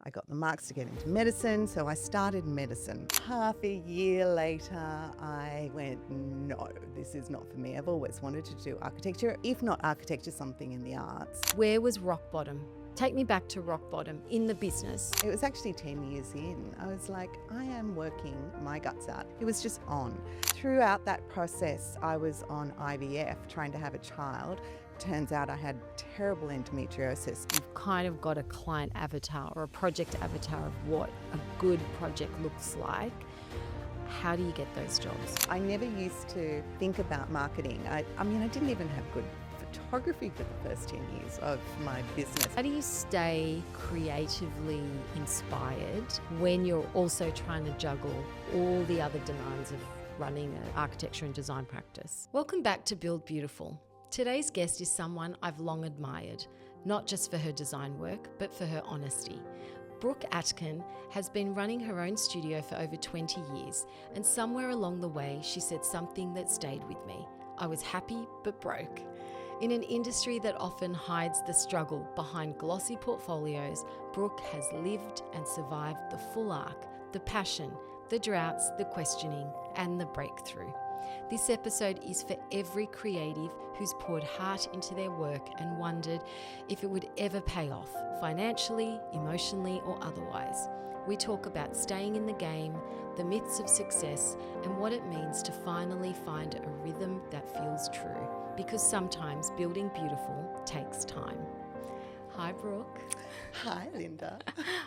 I got the marks to get into medicine, so I started medicine. Half a year later, I went, no, this is not for me. I've always wanted to do architecture, if not architecture, something in the arts. Where was rock bottom? Take me back to rock bottom in the business. It was actually 10 years in. I was like, I am working my guts out. It was just on. Throughout that process, I was on IVF, trying to have a child. Turns out I had terrible endometriosis. You've kind of got a client avatar or a project avatar of what a good project looks like. How do you get those jobs? I never used to think about marketing. I didn't even have good photography for the first 10 years of my business. How do you stay creatively inspired when you're also trying to juggle all the other demands of running an architecture and design practice? Welcome back to Build Beautiful. Today's guest is someone I've long admired, not just for her design work, but for her honesty. Brooke Aitken has been running her own studio for over 20 years, and somewhere along the way, she said something that stayed with me. I was happy but broke. In an industry that often hides the struggle behind glossy portfolios, Brooke has lived and survived the full arc, the passion, the droughts, the questioning, and the breakthrough. This episode is for every creative who's poured heart into their work and wondered if it would ever pay off, financially, emotionally, or otherwise. We talk about staying in the game, the myths of success, and what it means to finally find a rhythm that feels true. Because sometimes building beautiful takes time. Hi, Brooke. Hi, Linda.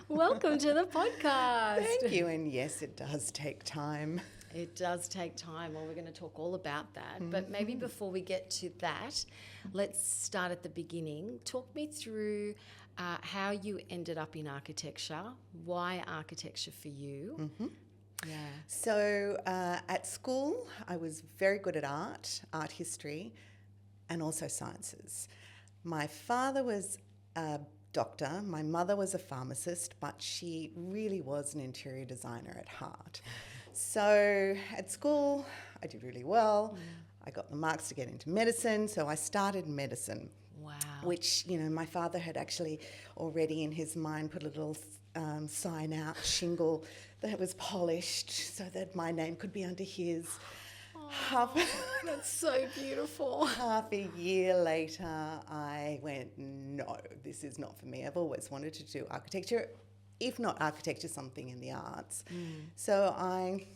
Welcome to the podcast. Thank you. And yes, it does take time. It does take time. Well, we're going to talk all about that. But maybe before we get to that, let's start at the beginning. Talk me through how you ended up in architecture. Why architecture for you? Mm-hmm. Yeah. So at school, I was very good at art history, and also sciences. My father was a doctor. My mother was a pharmacist, but she really was an interior designer at heart. So at school, I did really well. I got the marks to get into medicine, so I started medicine. Wow. Which, my father had actually already in his mind put a little sign out, shingle that was polished so that my name could be under his. That's so beautiful. Half a year later, I went, no, this is not for me. I've always wanted to do architecture, if not architecture, something in the arts. So I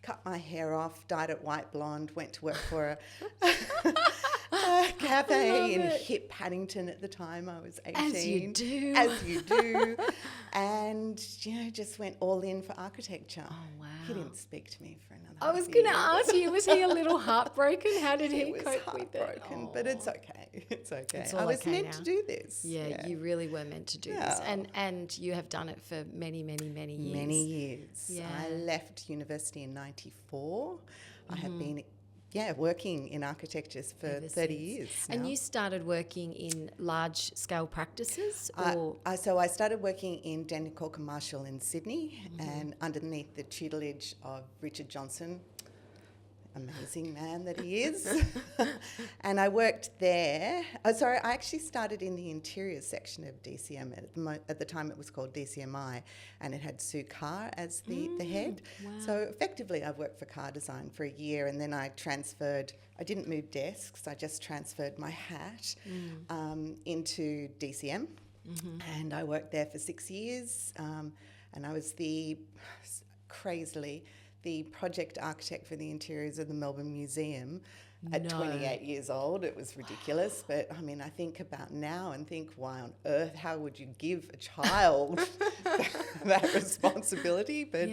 cut my hair off, dyed it white blonde, went to work for a cafe in hip Paddington at the time. I was 18. As you do. As you do. And, just went all in for architecture. Oh, wow. He didn't speak to me for another I was going to ask you, was he a little heartbroken? How did he was cope with it? heartbroken, but it's okay. It's okay. It's all I was okay meant now. to do this. Yeah, you really were meant to do this. And you have done it for many, many, many years. Many years. Yeah. I left university in 94. I have been working in architecture for Ever 30 since. years now. And you started working in large-scale practices? Or So I started working in Daniel Corker Marshall in Sydney, and underneath the tutelage of Richard Johnson, amazing man that he is. And I worked there. I actually started in the interior section of DCM. At the time it was called DCMI, and it had Sue Carr as the head. Wow. So effectively I worked for car design for a year, and then I transferred. I didn't move desks, I just transferred my hat into DCM. And I worked there for 6 years, and I was crazily the project architect for the interiors of the Melbourne Museum at 28 years old. It was ridiculous, but I think about now and think, why on earth, how would you give a child that responsibility? But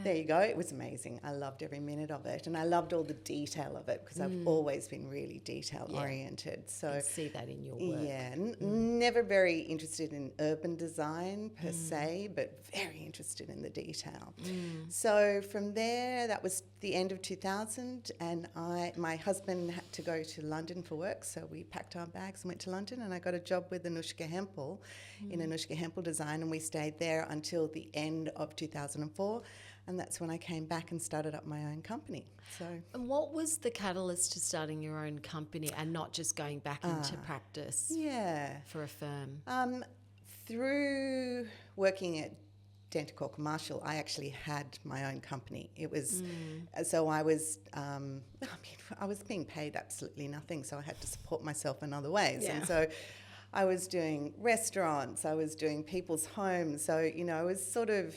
there you go, it was amazing. I loved every minute of it, and I loved all the detail of it because I've always been really detail oriented. So I see that in your work. Yeah, never very interested in urban design per se, but very interested in the detail. So from there, that was the end of 2000, and my husband had to go to London for work, so we packed our bags and went to London, and I got a job with Anushka Hempel in Anushka Hempel Design, and we stayed there until the end of 2004, and that's when I came back and started up my own company. And what was the catalyst to starting your own company and not just going back into practice for a firm? through working at Dentacor Commercial, I actually had my own company. It was so I was I was being paid absolutely nothing, so I had to support myself in other ways. Yeah. And so I was doing restaurants, I was doing people's homes. So, you know, I was sort of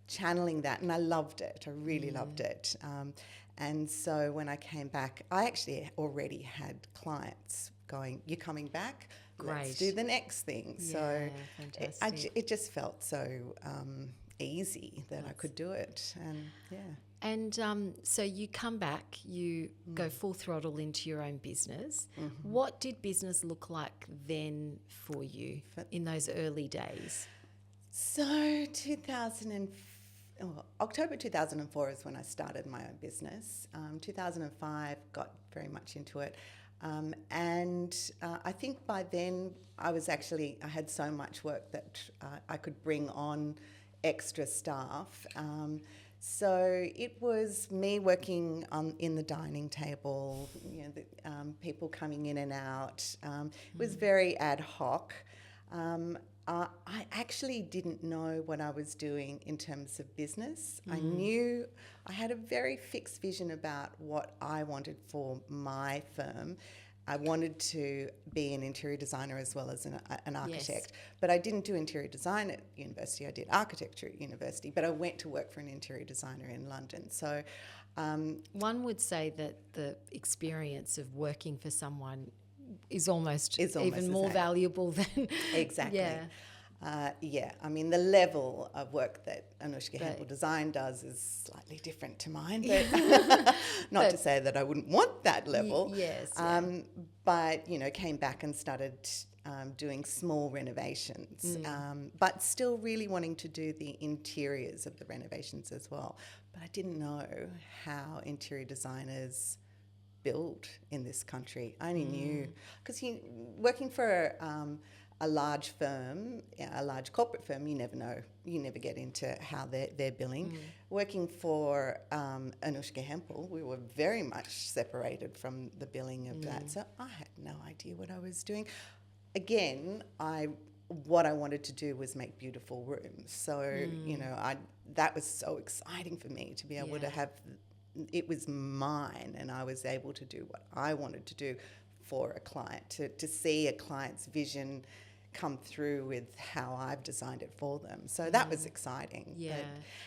channeling that, and I loved it. I really loved it. And so when I came back, I actually already had clients going, "You're coming back? Great. Let's do the next thing." So fantastic. it just felt so easy that I could do it. And yeah. And so you come back, you go full throttle into your own business. What did business look like then for you in those early days? So October 2004 is when I started my own business. 2005 got very much into it. And I think by then I had so much work that I could bring on extra staff. So it was me working in the dining table, you know, people coming in and out. It was very ad hoc. I actually didn't know what I was doing in terms of business. I knew I had a very fixed vision about what I wanted for my firm. I wanted to be an interior designer as well as an architect, but I didn't do interior design at university. I did architecture at university, but I went to work for an interior designer in London. So one would say that the experience of working for someone is almost even more valuable than... Exactly. Yeah. I mean, the level of work that Hempel Design does is slightly different to mine, but not to say that I wouldn't want that level. Yes. But, you know, came back and started doing small renovations, but still really wanting to do the interiors of the renovations as well. But I didn't know how interior designers build in this country. I only knew, because working for a large firm, a large corporate firm, you never know. You never get into how they're billing. Working for Hempel, we were very much separated from the billing of that. So I had no idea what I was doing. Again, what I wanted to do was make beautiful rooms. So, you know, that was so exciting for me to be able to have, it was mine, and I was able to do what I wanted to do for a client, to see a client's vision come through with how I've designed it for them. So that was exciting. Yeah.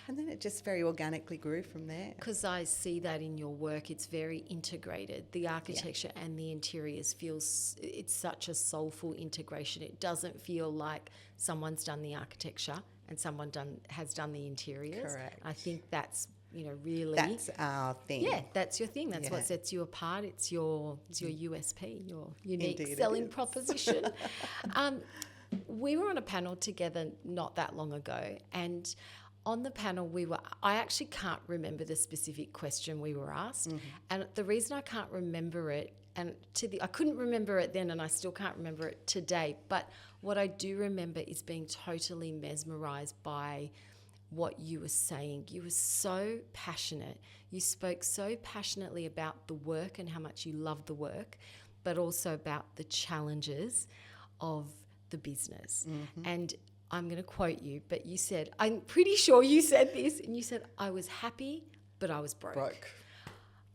And then it just very organically grew from there. Because I see that in your work, it's very integrated. The architecture and the interiors it's such a soulful integration. It doesn't feel like someone's done the architecture and someone has done the interiors. Correct. I think that's, you know, really... That's our thing. Yeah, that's your thing. That's what sets you apart. It's your USP, your unique Indeed selling proposition. We were on a panel together not that long ago, and on the panel I actually can't remember the specific question we were asked, and the reason I can't remember it, and I couldn't remember it then, and I still can't remember it today, but what I do remember is being totally mesmerised by what you were saying. You were so passionate. You spoke so passionately about the work and how much you love the work, but also about the challenges of the business. And I'm going to quote you, but you said, I'm pretty sure you said this, and you said, I was happy, but I was broke.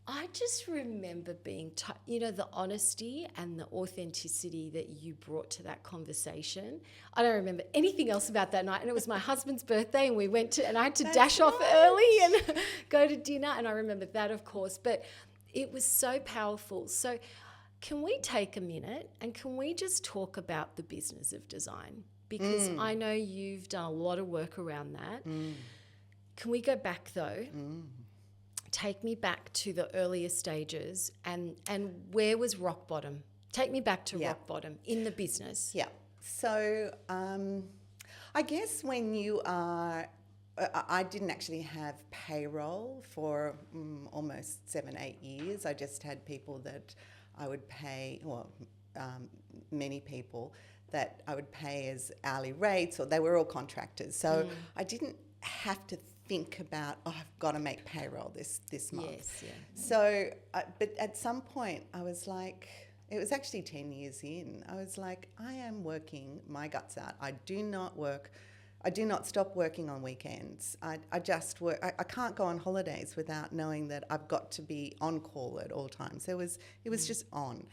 I just remember being, the honesty and the authenticity that you brought to that conversation. I don't remember anything else about that night. And it was my husband's birthday, and and I had to dash off early and go to dinner. And I remember that, of course, but it was so powerful. So can we take a minute and can we just talk about the business of design? Because I know you've done a lot of work around that. Can we go back though? Take me back to the earlier stages and where was rock bottom? Take me back to rock bottom in the business. Yeah. So I guess when you are, I didn't actually have payroll for almost 7-8 years. I just had people that I would pay, many people that I would pay as hourly rates, or they were all contractors. So I didn't have to think about, I've got to make payroll this month. Yes, yeah. So, but at some point I was like, It was actually 10 years in. I was like, I am working my guts out. I do not stop working on weekends. I just work. I can't go on holidays without knowing that I've got to be on call at all times. It was just on.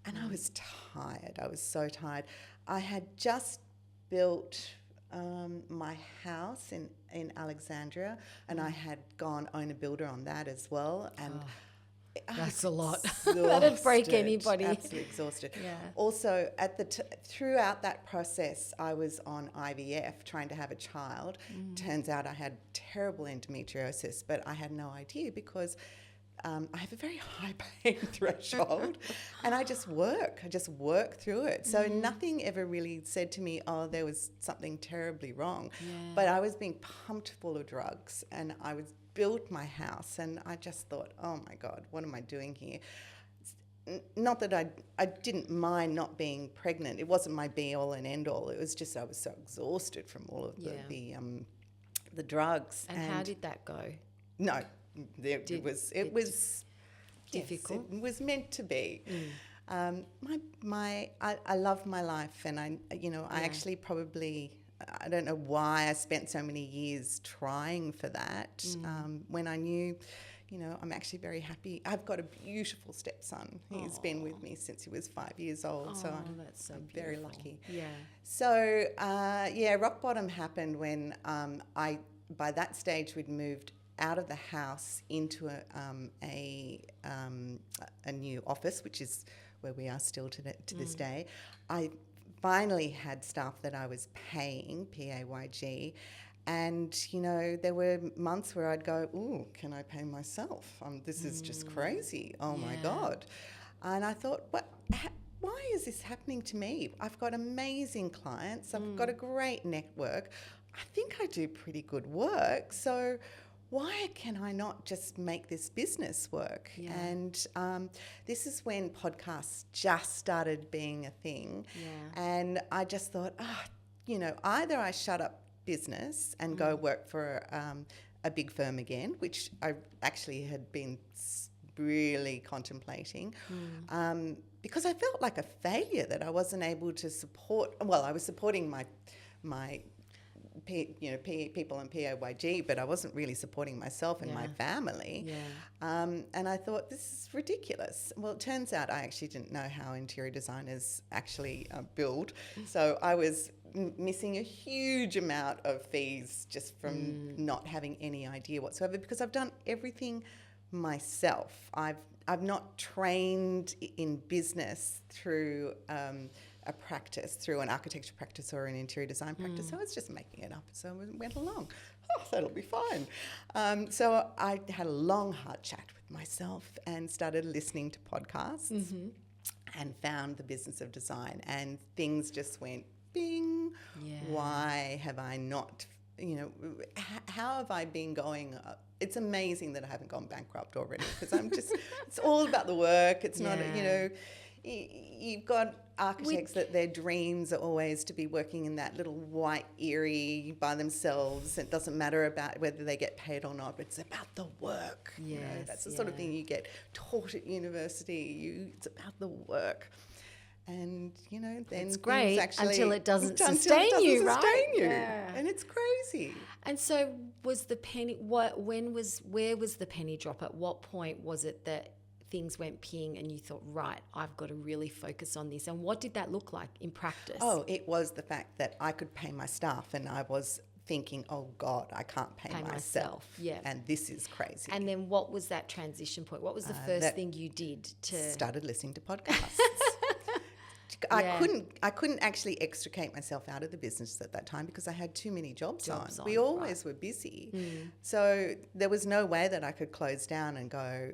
And I was tired. I was so tired. I had just built my house in Alexandria, and I had gone owner builder on that as well. And that's a lot. That'd break anybody. Absolutely exhausted. Yeah. Also, throughout that process, I was on IVF trying to have a child. Turns out I had terrible endometriosis, but I had no idea because I have a very high pain threshold, and I just work through it. So nothing ever really said to me, oh, there was something terribly wrong. Yeah. But I was being pumped full of drugs, and I built my house, and I just thought, oh my God, what am I doing here? Not that I didn't mind not being pregnant. It wasn't my be all and end all. It was just I was so exhausted from all of the drugs. And how did that go? No. It was difficult. Yes, it was meant to be. I love my life, and I actually probably, I don't know why I spent so many years trying for that. When I knew, I'm actually very happy. I've got a beautiful stepson. He's been with me since he was 5 years old, so I'm very lucky. Yeah. So rock bottom happened when by that stage we'd moved out of the house into a new office, which is where we are still to this day. I finally had staff that I was paying, PAYG, and there were months where I'd go, ooh, can I pay myself? This is just crazy. Oh my God. And I thought, why is this happening to me? I've got amazing clients. I've got a great network. I think I do pretty good work. So why can I not just make this business work? Yeah. And this is when podcasts just started being a thing. Yeah. And I just thought, either I shut up business and go work for a big firm again, which I actually had been really contemplating, because I felt like a failure that I wasn't able to support. Well, I was supporting my people in PAYG, but I wasn't really supporting myself and my family. Yeah. And I thought, this is ridiculous. Well, it turns out I actually didn't know how interior designers actually build. So I was missing a huge amount of fees just from not having any idea whatsoever, because I've done everything myself. I've not trained in business through a practice, through an architecture practice or an interior design practice. So I was just making it up. So I went along. Oh, that'll be fine. So I had a long, hard chat with myself and started listening to podcasts and found the business of design, and things just went bing. Yeah. Why have I not, how have I been going up? It's amazing that I haven't gone bankrupt already, because I'm just, it's all about the work. It's not, you've got architects that their dreams are always to be working in that little white eyrie by themselves. It doesn't matter about whether they get paid or not. It's about the work. Yes, that's the sort of thing you get taught at university. It's about the work. And, then it's great until it doesn't sustain you, right? Sustain you. Yeah. And it's crazy. And so was the penny, where was the penny drop? At what point was it that things went ping and you thought, right, I've got to really focus on this? And what did that look like in practice? Oh, it was the fact that I could pay my staff, and I was thinking, oh God, I can't pay myself. Yeah. And this is crazy. And then what was that transition point? What was the first thing you did to... Started listening to podcasts. I couldn't actually extricate myself out of the business at that time because I had too many jobs on. We always were busy. So there was no way that I could close down and go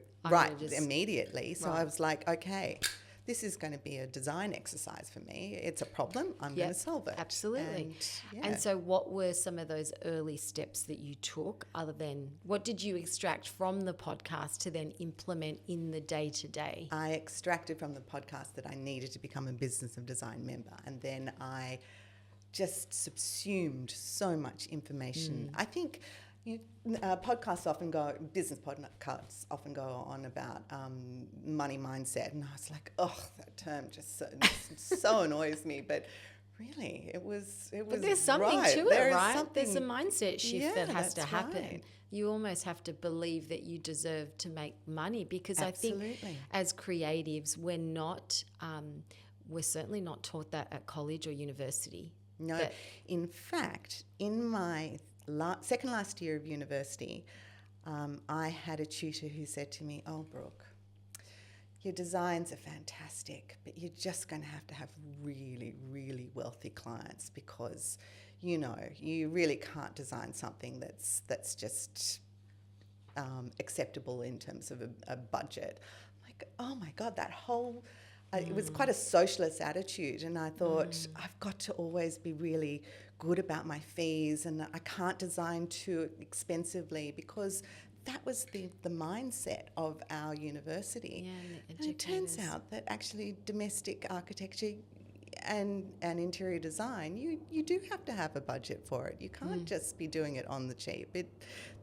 immediately. So I was like, okay, this is going to be a design exercise for me. It's a problem. I'm going to solve it. Absolutely. And so what were some of those early steps that you took, other than what did you extract from the podcast to then implement in the day-to-day? I extracted from the podcast that I needed to become a Business of Design member, and then I just subsumed so much information. I think Podcasts often go, business podcasts often go on about money mindset, and I was like, oh, that term just so annoys me. But really, it was. But there's something right. to there it, right? Something, there's a mindset shift that has to happen. Right. You almost have to believe that you deserve to make money, because Absolutely. I think as creatives, we're certainly not taught that at college or university. No, in fact, in my second last year of university, I had a tutor who said to me, "Oh, Brooke, your designs are fantastic, but you're just going to have really, really wealthy clients, because, you really can't design something that's just acceptable in terms of a budget." I'm like, oh my God, that whole... It was quite a socialist attitude, and I thought, I've got to always be really good about my fees, and I can't design too expensively, because that was the mindset of our university. Yeah, and it turns out that actually domestic architecture and interior design, you do have to have a budget for it. You can't just be doing it on the cheap.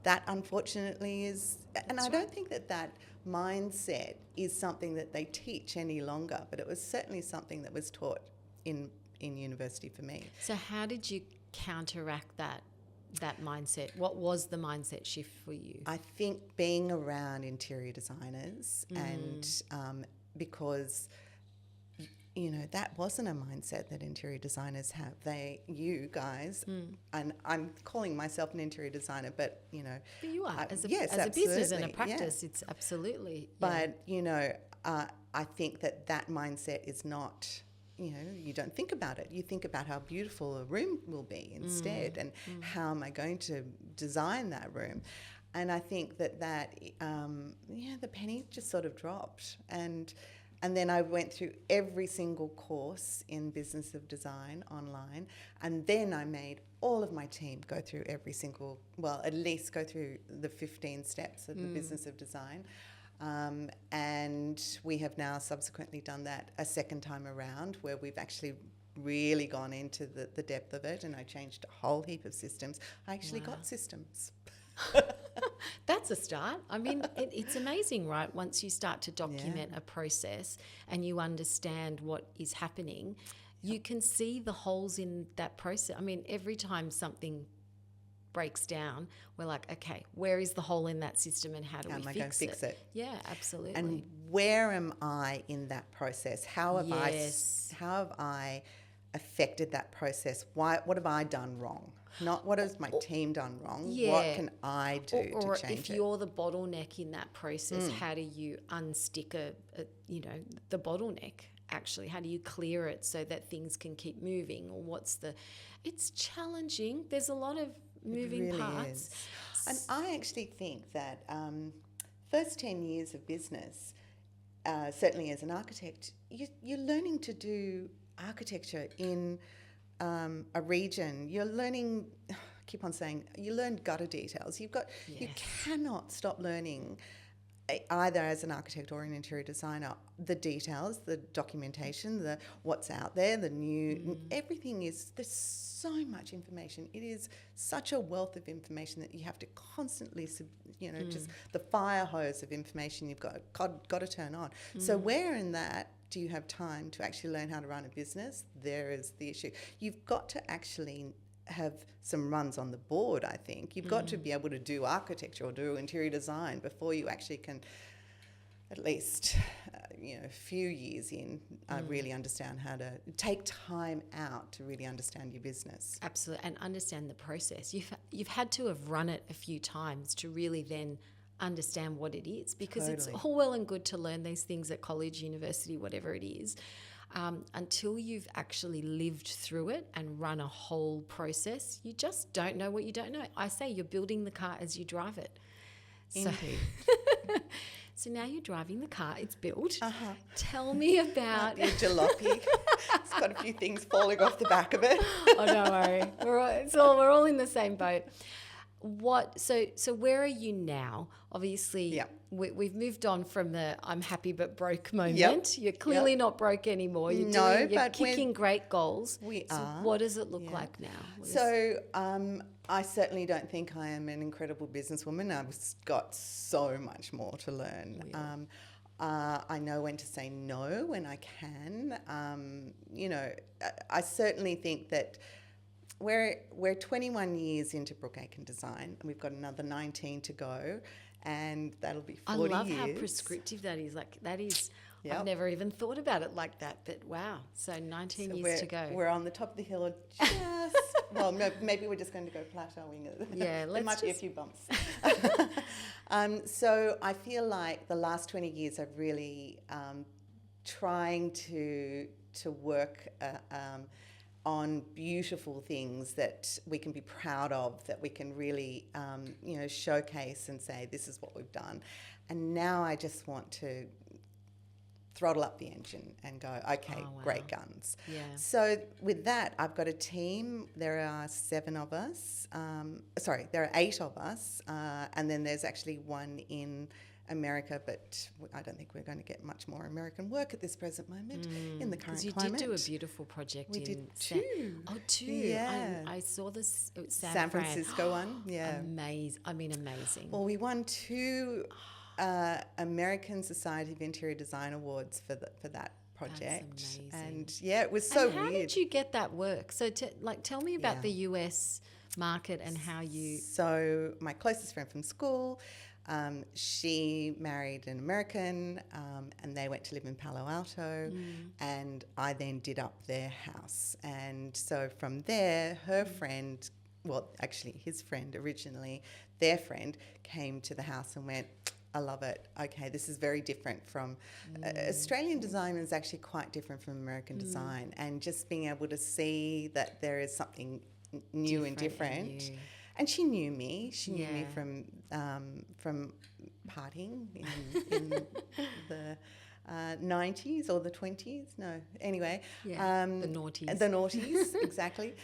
That unfortunately is, and I don't think that mindset is something that they teach any longer, but it was certainly something that was taught in university for me. So how did you counteract that mindset? What was the mindset shift for you? I think being around interior designers, and because that wasn't a mindset that interior designers have. You guys, and I'm calling myself an interior designer, but But you are, as a absolutely, business and a practice, it's absolutely. But I think that mindset is not. You don't think about it. You think about how beautiful a room will be instead, and how am I going to design that room? And I think that the penny just sort of dropped, and then I went through every single course in Business of Design online, and then I made all of my team go through at least go through the 15 steps of the Business of Design. And we have now subsequently done that a second time around, where we've actually really gone into the depth of it, and I changed a whole heap of systems. I actually got systems. That's a start. I mean, it's amazing, right? Once you start to document a process and you understand what is happening, you can see the holes in that process. I mean, every time something breaks down, we're like, okay, where is the hole in that system, and how do we fix it? How am I going to fix it? Yeah, absolutely. And where am I in that process? How have I affected that process? What have I done wrong? Not what has my team done wrong. Yeah. What can I do to change it? Or if you're the bottleneck in that process, how do you unstick the bottleneck? Actually, how do you clear it so that things can keep moving? Or it's challenging. There's a lot of moving parts. And I actually think that first 10 years of business, certainly as an architect, you're learning to do architecture in a region. You're learning, I keep on saying, you learn gutter details. You cannot stop learning, either as an architect or an interior designer, the details, the documentation, the what's out there, the new, everything there's so much information. It is such a wealth of information that you have to constantly, just the fire hose of information you've got to turn on. So where in that do you have time to actually learn how to run a business? There is the issue. You've got to actually have some runs on the board, I think. You've got to be able to do architecture or do interior design before you actually can, at least a few years in, really understand how to take time out to really understand your business. Absolutely, and understand the process. You've had to have run it a few times to really then understand what it is, because it's all well and good to learn these things at college, university, whatever it is, until you've actually lived through it and run a whole process. You just don't know what you don't know. I say you're building the car as you drive it. Indeed. So now you're driving the car, it's built. Tell me about... The jalopy. It's got a few things falling off the back of it. Oh, don't worry. We're all in the same boat. So where are you now? Obviously, Yep. we've moved on from the I'm happy but broke moment. Yep. You're clearly not broke anymore. You're kicking great goals. We so are. What does it look like now? So I certainly don't think I am an incredible businesswoman. I've got so much more to learn. I know when to say no when I can. I certainly think that we're 21 years into Brooke Aitken Design, and we've got another 19 to go, and that'll be 40 years. I love how prescriptive that is. Like that is, I've never even thought about it like that. But wow, so 19 years to go. We're on the top of the hill, just well, maybe we're just going to go plateauing. Yeah, there might be a few bumps. So I feel like the last 20 years I've really trying to work on beautiful things that we can be proud of, that we can really, showcase and say, this is what we've done. And now I just want to throttle up the engine and go, okay, great guns. Yeah. So with that, I've got a team. There are 7 of us. There are 8 of us. And then there's actually one in America, but I don't think we're going to get much more American work at this present moment in the current climate. Because you did do a beautiful project we did 2. Two. Yeah. I saw this. It was San Francisco one. Yeah. Amazing. Well, we won 2 American Society of Interior Design Awards for that project. That's amazing. And it was so weird. How did you get that work? So tell me about the US market and how you... So my closest friend from school, she married an American, and they went to live in Palo Alto, and I then did up their house. And so from there, her friend, well, actually his friend originally, their friend came to the house and went, I love it. Okay, this is very different from Australian design is actually quite different from American design, and just being able to see that there is something new and different. And she knew me. She knew me from partying in the 90s or the 20s. No, anyway. The noughties. The noughties, exactly.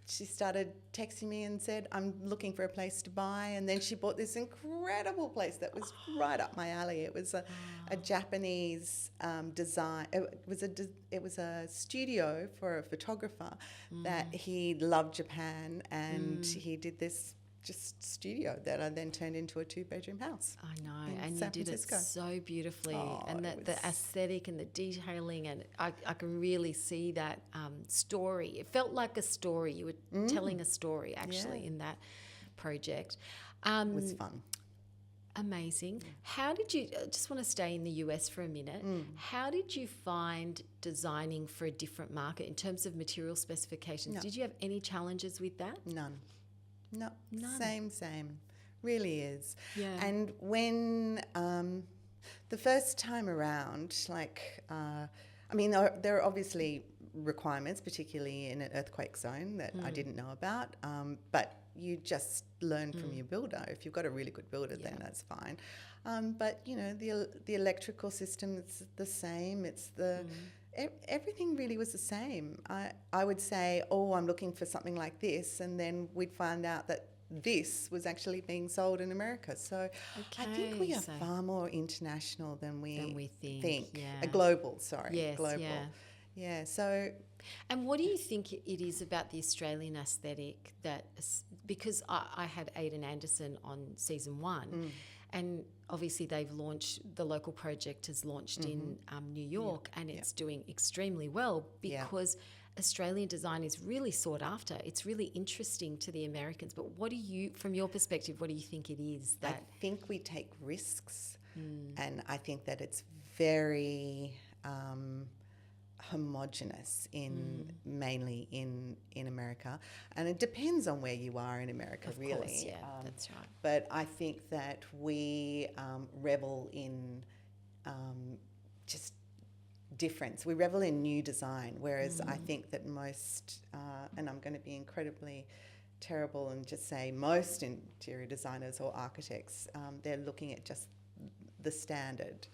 She started texting me and said, I'm looking for a place to buy. And then she bought this incredible place that was right up my alley. It was a Japanese design. It was a studio for a photographer that he loved Japan, and he did this just studio that I then turned into a 2-bedroom house. I know, and you did it so beautifully, and the aesthetic and the detailing, and I can really see that story. It felt like a story. You were telling a story actually in that project. It was fun. Amazing. How did you, I just want to stay in the US for a minute, how did you find designing for a different market in terms of material specifications? Did you have any challenges with that? None. Same. Really is. Yeah. And when the first time around, there are obviously requirements, particularly in an earthquake zone that I didn't know about, but you just learn from your builder. If you've got a really good builder, then that's fine. But, the electrical system is the same. It's everything really was the same. I would say, I'm looking for something like this, and then we'd find out that this was actually being sold in America. So I think we are far more international than we think. Yeah. Global, sorry. Yes, global. Yeah, so... And what do you think it is about the Australian aesthetic that... Because I had Aidan Anderson on season 1, and obviously they've launched, the local project has launched in New York, and it's doing extremely well because Australian design is really sought after. It's really interesting to the Americans. But what do you, from your perspective, what do you think it is that... I think we take risks, and I think that it's very... homogenous mainly in America, and it depends on where you are in America, of really. Course, that's right. But I think that we revel in just difference. We revel in new design, whereas I think that most, and I'm going to be incredibly terrible and just say most interior designers or architects, they're looking at just the standard.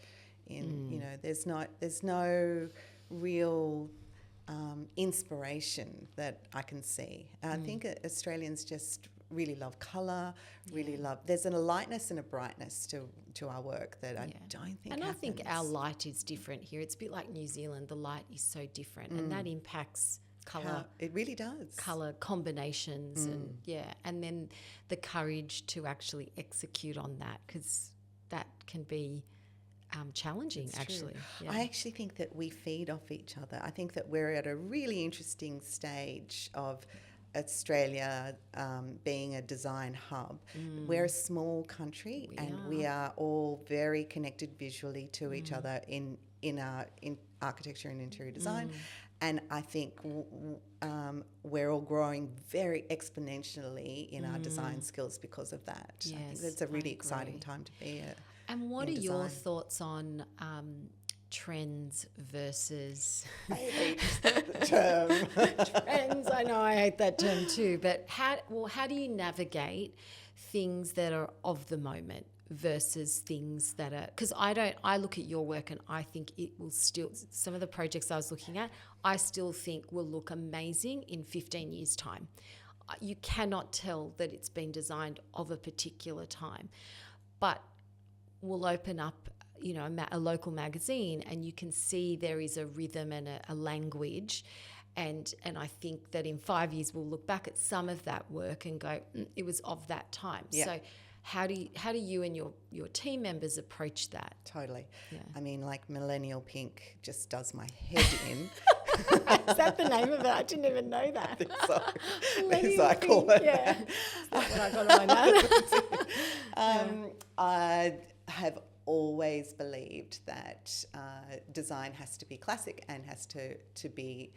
There's no real inspiration that I can see. I think Australians just really love colour, really love... There's a lightness and a brightness to our work that I don't think And happens. I think our light is different here. It's a bit like New Zealand. The light is so different and that impacts colour. It really does. Colour combinations and then the courage to actually execute on that, because that can be challenging, actually. Yeah. I actually think that we feed off each other. I think that we're at a really interesting stage of Australia being a design hub. We're a small country we are all very connected visually to each other in architecture and interior design. And I think we're all growing very exponentially in our design skills because of that. Yes, I think that's a really exciting time to be And what are in your design. thoughts on trends versus... I hate the term. Trends, I know, I hate that term too. But how do you navigate things that are of the moment versus things that are... Because I look at your work and I think it will still... Some of the projects I was looking at, I still think will look amazing in 15 years' time. You cannot tell that it's been designed of a particular time. But we'll open up, you know, a local magazine and you can see there is a rhythm and a language. And I think that in 5 years we'll look back at some of that work and go, it was of that time. Yeah. So how do you and your team members approach that? Totally. Yeah. I mean, like millennial-pink just does my head in. Is that the name of it? I didn't even know that. I think so. As I call it. Yeah. That's what I got on my note. I have always believed that design has to be classic and has to be,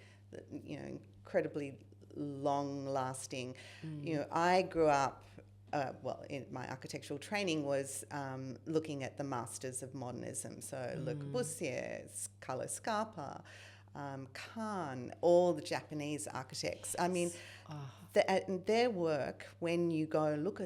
you know, incredibly long-lasting. You know, I grew up, in my architectural training was looking at the masters of modernism. So Le Corbusier, Carlo Scarpa, Kahn, all the Japanese architects. I mean, their work, when you go look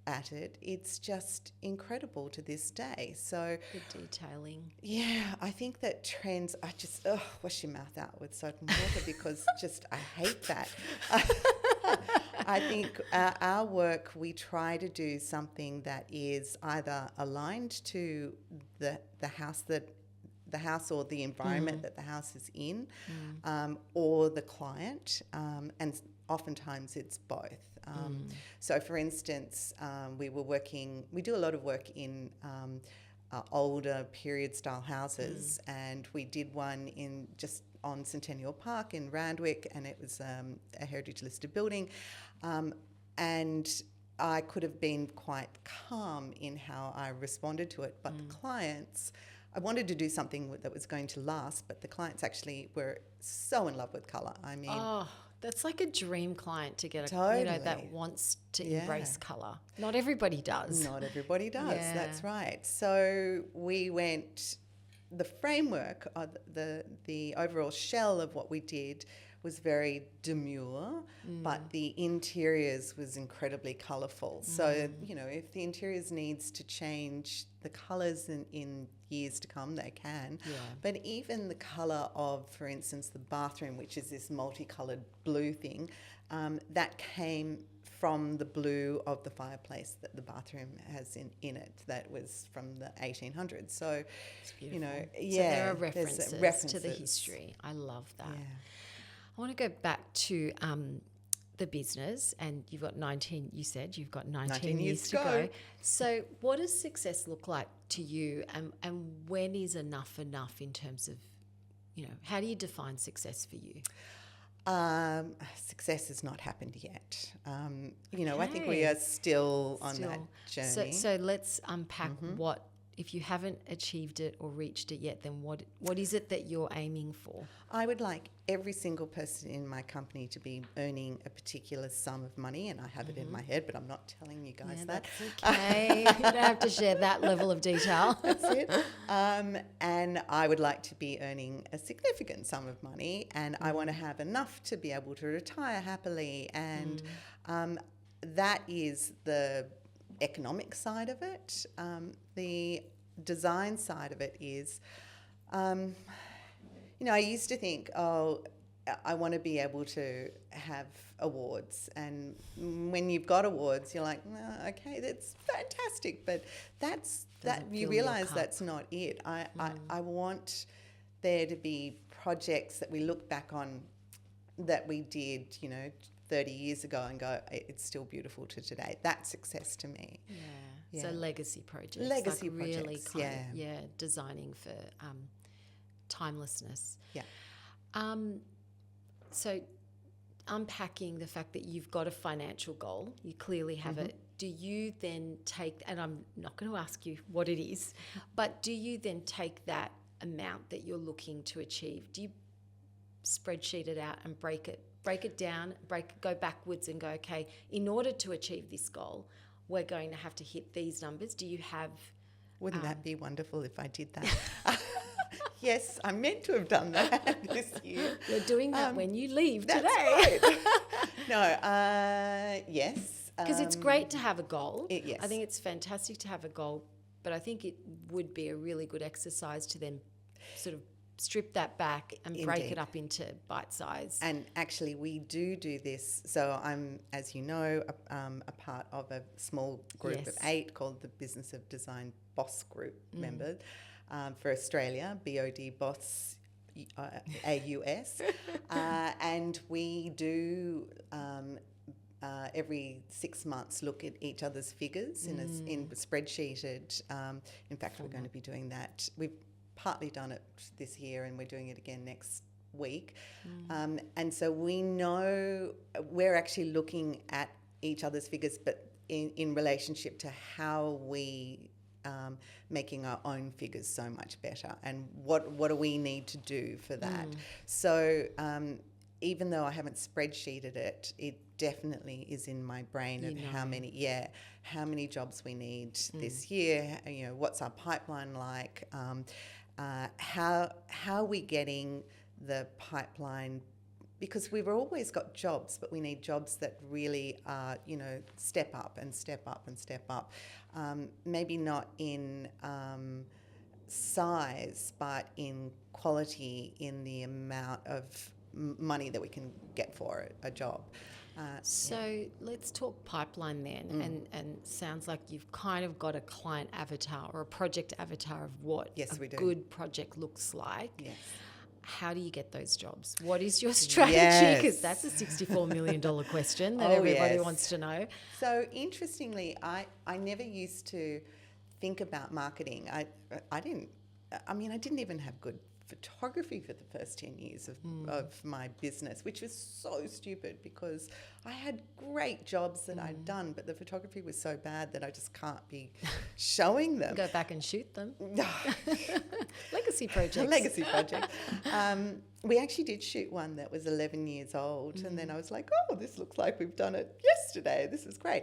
at it, it's just incredible to this day. So the detailing. Yeah, I think that trends, I just wash your mouth out with soap and water because I hate that. I think our work, we try to do something that is either aligned to the house or the environment that the house is in, or the client, and oftentimes it's both. So, for instance, we do a lot of work in older period-style houses, and we did one just on Centennial Park in Randwick, and it was a heritage-listed building, and I could have been quite calm in how I responded to it, but the clients... I wanted to do something that was going to last, but the clients actually were so in love with colour. I mean... Oh, that's like a dream client to get, totally. You know, that wants to embrace colour. Not everybody does. Not everybody does, that's right. So we went... The framework, the overall shell of what we did was very demure, but the interiors was incredibly colourful. So, you know, if the interiors needs to change the colours in years to come, they can. Yeah. But even the colour of, for instance, the bathroom, which is this multicoloured blue thing, that came from the blue of the fireplace that the bathroom has in it, that was from the 1800s. So, you know, so there are references to the history. I love that. Yeah. I want to go back to the business, and you've got 19 years to go. So what does success look like to you, and when is enough in terms of, you know, how do you define success for you? Success has not happened yet. You know, I think we are still on that journey. So let's unpack what, if you haven't achieved it or reached it yet, then what is it that you're aiming for? I would like every single person in my company to be earning a particular sum of money, and I have it in my head, but I'm not telling you guys that. That's okay. You don't have to share that level of detail. That's it. And I would like to be earning a significant sum of money, and I want to have enough to be able to retire happily, and that is the economic side of it. The design side of it is, you know, I used to think, I want to be able to have awards, and when you've got awards, you're like, oh, okay, that's fantastic, but you realise that's not it. I want there to be projects that we look back on that we did, 30 years ago and go, it's still beautiful to today. That's success to me. Yeah. So legacy projects. Legacy like really projects, designing for timelessness. Yeah. So unpacking the fact that you've got a financial goal, you clearly have it. Do you then take, and I'm not going to ask you what it is, but do you then take that amount that you're looking to achieve, do you spreadsheet it out and break it down, go backwards and go, okay, in order to achieve this goal, we're going to have to hit these numbers? Do you have... Wouldn't that be wonderful if I did that? Yes, I'm meant to have done that this year. You're doing that when you leave that's today. Right. No, yes. Because it's great to have a goal. Yes. I think it's fantastic to have a goal, but I think it would be a really good exercise to then sort of strip that back and break it up into bite size. And actually we do this. So I'm, as you know, a part of a small group of 8 called the Business of Design Boss Group members for Australia, BOD Boss AUS. And we do every 6 months look at each other's figures in spreadsheeted. In fact, we're going to be doing that. We've partly done it this year and we're doing it again next week. And so we know we're actually looking at each other's figures, but in relationship to how we making our own figures so much better, and what do we need to do for that. So even though I haven't spreadsheeted it, it definitely is in my brain of how many jobs we need this year, what's our pipeline like, how are we getting the pipeline, because we've always got jobs, but we need jobs that really are, step up and step up and step up. Maybe not in size, but in quality, in the amount of money that we can get for a job. So let's talk pipeline then, and sounds like you've kind of got a client avatar or a project avatar of what a good project looks like. Yes. How do you get those jobs? What is your strategy? Because that's a $64 million question that everybody wants to know. So interestingly, I never used to think about marketing. I didn't even have good photography for the first 10 years of my business, which was so stupid because I had great jobs that I'd done, but the photography was so bad that I just can't be showing them. Go back and shoot them. Legacy projects. Legacy project. We actually did shoot one that was 11 years old, and then I was like, oh, this looks like we've done it yesterday. This is great.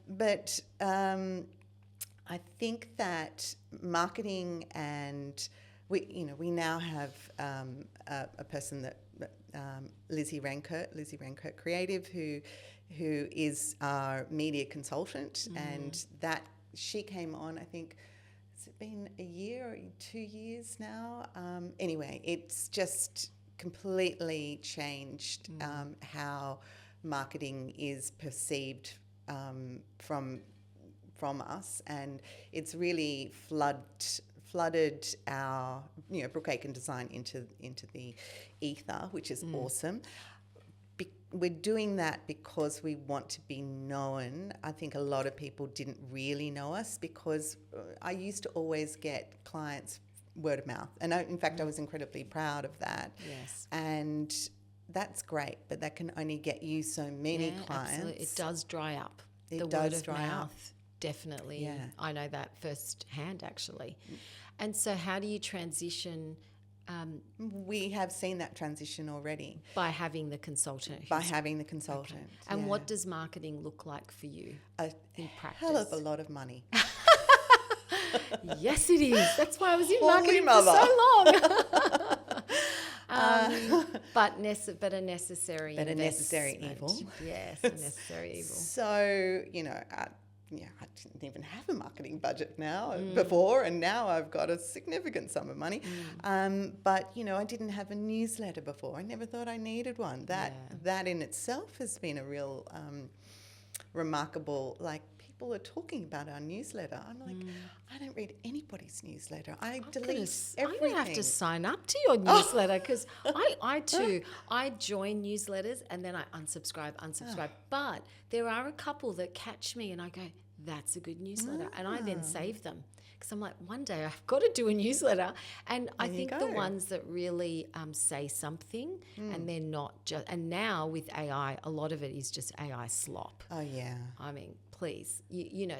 But I think that marketing, and we now have a person that Lizzie Rankert Creative, who is our media consultant, and that she came on, I think, has it been a year or 2 years now? Anyway, it's just completely changed how marketing is perceived from us, and it's really flooded our, Brooke Aitken Design into the ether, which is awesome. We're doing that because we want to be known. I think a lot of people didn't really know us because I used to always get clients word of mouth. And in fact, I was incredibly proud of that. Yes. And that's great, but that can only get you so many clients. Absolutely. It does dry up. The word of mouth. Definitely. Yeah. I know that firsthand, actually. And so how do you transition? We have seen that transition already. By having the consultant. Okay. And what does marketing look like for you in practice? Hell of a lot of money. Yes, it is. That's why I was in marketing for so long. But a necessary investment. A necessary evil. Yes, a necessary evil. So, I didn't even have a marketing budget before, and now I've got a significant sum of money. But, I didn't have a newsletter before. I never thought I needed one. That in itself has been a real remarkable, people are talking about our newsletter. I'm like, I don't read anybody's newsletter. I delete everything. I'm going to have to sign up to your newsletter because I too, I join newsletters and then I unsubscribe. But there are a couple that catch me and I go, that's a good newsletter. And I then save them because I'm like, one day I've got to do a newsletter. And I think the ones that really say something and they're not just, and now with AI, a lot of it is just AI slop. Oh, yeah. I mean, please,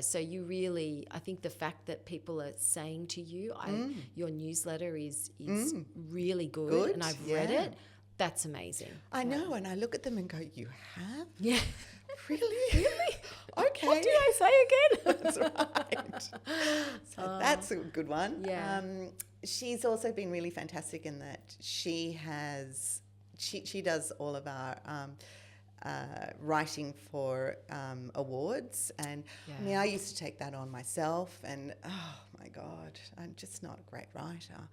so you really, I think the fact that people are saying to you, your newsletter is really good and I've read it, that's amazing. I know, and I look at them and go, you have? Yeah. Really? Okay. What did I say again? That's right. So that's a good one. Yeah. She's also been really fantastic in that she does all of our writing for awards, and I used to take that on myself, and oh my God, I'm just not a great writer.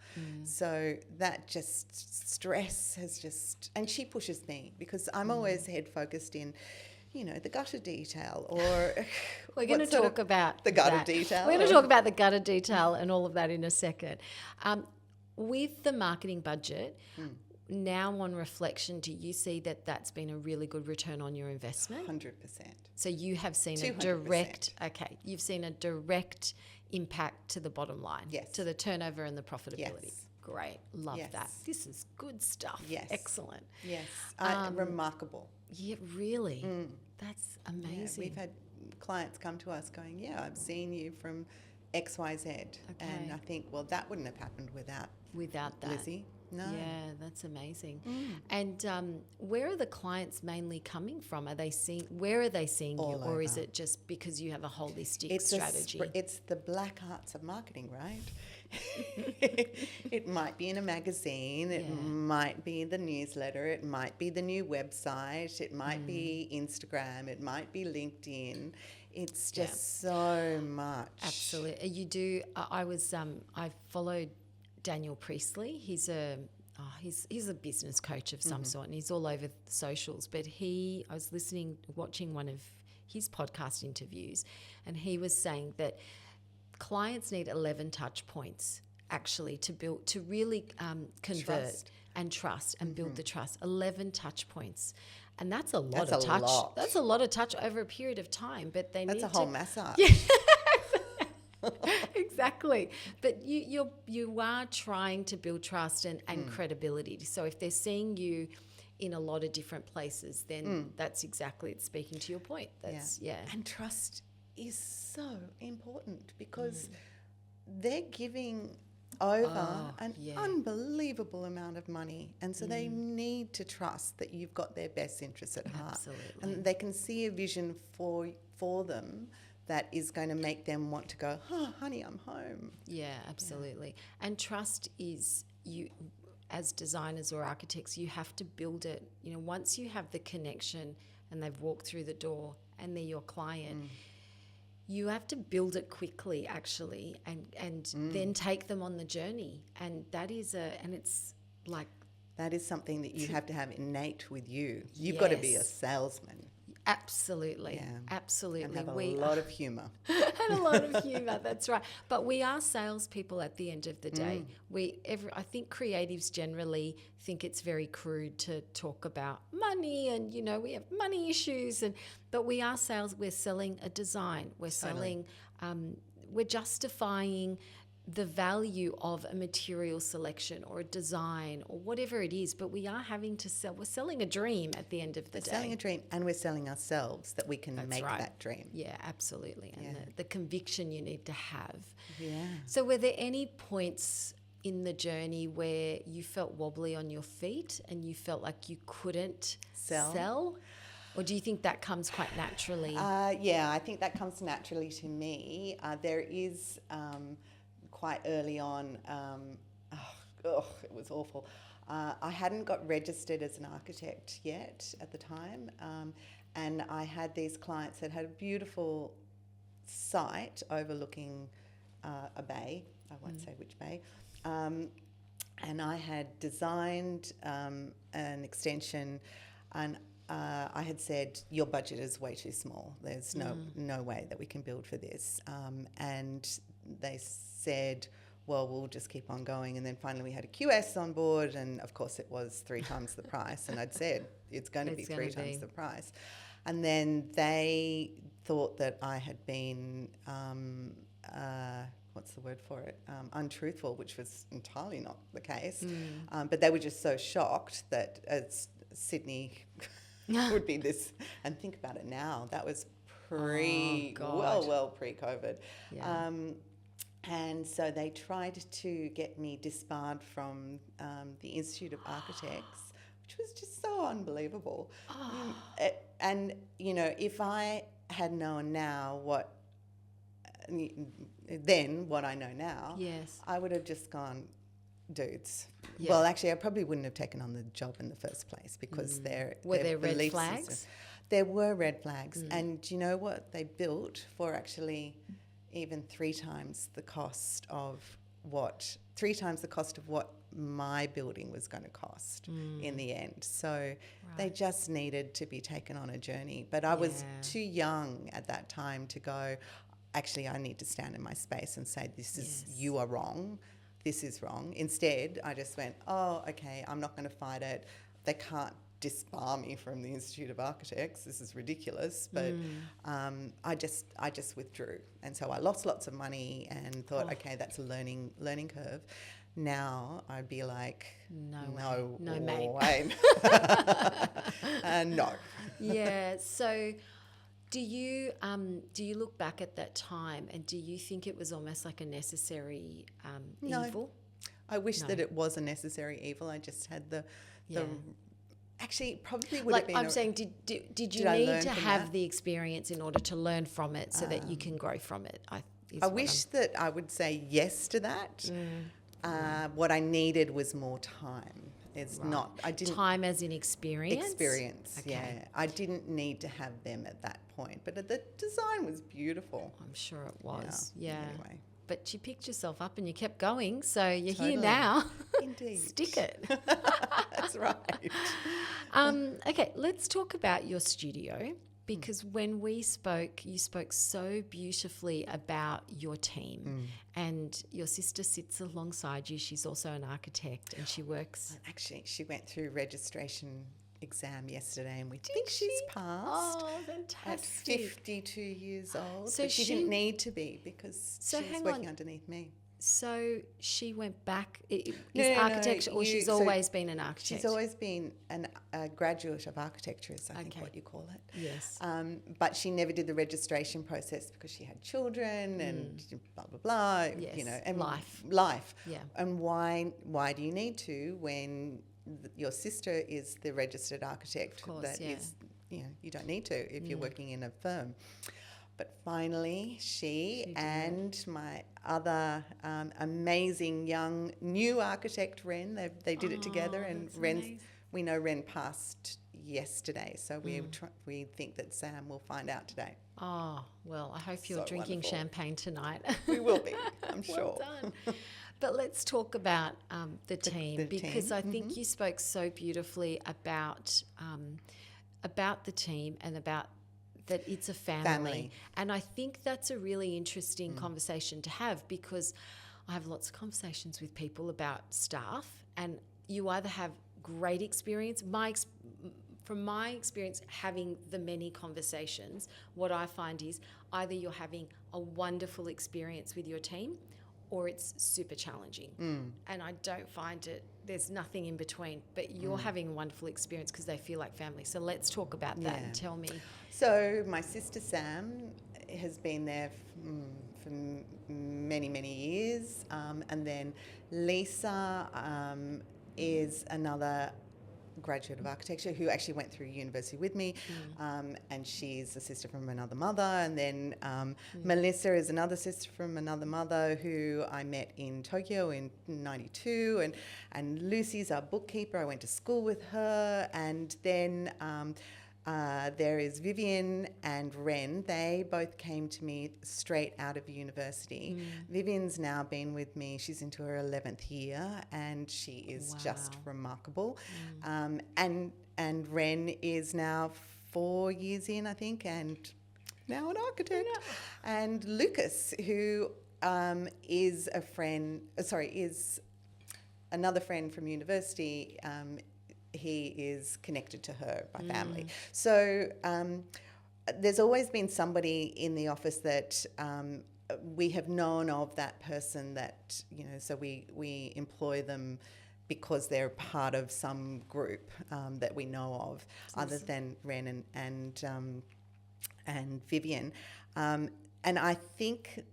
So that just stress has just, and she pushes me because I'm always head focused in, the gutter detail, or we're going to talk about the gutter detail. We're going to talk about the gutter detail and all of that in a second. With the marketing budget, now on reflection, do you see that that's been a really good return on your investment? 100%. So you have seen 200%. You've seen a direct impact to the bottom line, to the turnover and the profitability. Yes. Great. Love that. This is good stuff. Yes. Excellent. Yes. Remarkable. Yeah, really. That's amazing. Yeah, we've had clients come to us going, I've seen you from XYZ. Okay. And I think, well, that wouldn't have happened without that. Lizzie. No. Yeah, that's amazing. And where are the clients mainly coming from? Where are they seeing all you? Or is it just because you have a holistic strategy? It's the black arts of marketing, right? It might be in a magazine, it might be the newsletter, it might be the new website, it might be Instagram, it might be LinkedIn. It's just so much. Absolutely. You do. I followed Daniel Priestley. He's a business coach of some sort, and he's all over the socials. But I was watching one of his podcast interviews, and he was saying that clients need 11 touch points actually to really convert and trust and build the trust. 11 touch points. And that's a lot of touch. That's a lot of touch over a period of time. But that's a whole massage. Yeah. Exactly. But you are trying to build trust and credibility. So if they're seeing you in a lot of different places, then that's exactly, it's speaking to your point. And trust is so important because they're giving over an unbelievable amount of money, and so they need to trust that you've got their best interests at heart. Absolutely. And they can see a vision for them that is going to make them want to go, honey, I'm home. Yeah, absolutely. And trust is, you as designers or architects, you have to build it. Once you have the connection and they've walked through the door and they're your client, you have to build it quickly, actually, and then take them on the journey. And that is that is something that you have to have innate with you. You've got to be a salesman. Absolutely. Yeah. Absolutely. And have a lot of humour. And a lot of humour, that's right. But we are salespeople at the end of the day. I think creatives generally think it's very crude to talk about money, and we have money issues, but we are sales. We're selling a design. We're selling. We're justifying the value of a material selection or a design or whatever it is, but we are having to sell. We're selling a dream at the end of the day. We're selling a dream, and we're selling ourselves that we can make that dream. Yeah, absolutely. And the conviction you need to have. Yeah. So were there any points in the journey where you felt wobbly on your feet and you felt like you couldn't sell? Or do you think that comes quite naturally? I think that comes naturally to me. There is... quite early on, it was awful. I hadn't got registered as an architect yet at the time, and I had these clients that had beautiful site overlooking a bay. I won't say which bay. And I had designed an extension, and I had said, your budget is way too small. There's no way that we can build for this. And they said, well, we'll just keep on going. And then finally we had a QS on board, and of course it was 3 times the price. And I'd said, it's going to be 3 times the price. And then they thought that I had been, what's the word for it? Untruthful, which was entirely not the case. But they were just so shocked that Sydney would be this. And think about it now. That was well pre-COVID. Yeah. And so they tried to get me disbarred from the Institute of Architects, which was just so unbelievable. And, you know, if I had known now what I know now, yes, I would have just gone, dudes. Yeah. Well, actually, I probably wouldn't have taken on the job in the first place because were there red flags? System, there were red flags. And do you know what they built for actually even 3 times the cost of what my building was going to cost in the end. So they just needed to be taken on a journey. But I was too young at that time to go, actually, I need to stand in my space and say, you are wrong. This is wrong. Instead, I just went, oh, okay, I'm not going to fight it. They can't disbar me from the Institute of Architects. This is ridiculous. But I just withdrew. And so I lost lots of money and thought, okay, that's a learning curve. Now I'd be like, no way. No. Yeah. So do you look back at that time and do you think it was almost like a necessary evil? I wish that it was a necessary evil. I just had the actually probably would have been. I'm saying, did you need to have the experience in order to learn from it so that you can grow from it? I wish that I would say yes to that. What I needed was more time. I didn't time as in experience. Experience, okay. Yeah. I didn't need to have them at that point, but the design was beautiful. I'm sure it was. Yeah. Anyway. But you picked yourself up and you kept going, so you're here now. Indeed. Stick it. That's right. Okay, let's talk about your studio, because when we spoke, you spoke so beautifully about your team, and your sister sits alongside you. She's also an architect and she works... Actually, she went through registration exam yesterday and we think she's passed. Oh, fantastic. At 52 years old. So but she didn't need to be because she's working underneath me. So she went back, architecture, or she's always been an architect? She's always been a graduate of architecture is I think what you call it. Yes. But she never did the registration process because she had children and blah, blah, blah, yes. you know. And life. Yeah. And why do you need to when your sister is the registered architect? Of course, you don't need to if you're working in a firm. But finally, she and my other amazing young new architect, Ren, they did it together. And we know Ren passed yesterday, so we think that Sam will find out today. Oh, well, I hope you're drinking champagne tonight. We will be, I'm sure. Well done. But let's talk about the team, because I think you spoke so beautifully about the team and about that it's a family. And I think that's a really interesting conversation to have, because I have lots of conversations with people about staff, and you either have great experience. From my experience having the many conversations, what I find is either you're having a wonderful experience with your team or it's super challenging. And I don't find it, there's nothing in between, but you're having a wonderful experience because they feel like family. So let's talk about that and tell me. So my sister Sam has been there for many, many years. And then Lisa is another graduate of architecture who actually went through university with me, and she's a sister from another mother. And then Melissa is another sister from another mother who I met in Tokyo in 92, and Lucy's our bookkeeper. I went to school with her. And then There is Vivian and Ren. They both came to me straight out of university. Vivian's now been with me. She's into her 11th year and she is just remarkable. And Ren is now 4 years in, I think, and now an architect. Yeah. And Lucas, who is another friend from university. He is connected to her by family. So there's always been somebody in the office that we have known of, that person that, so we employ them because they're part of some group that we know of, other than Ren and Vivian. And I think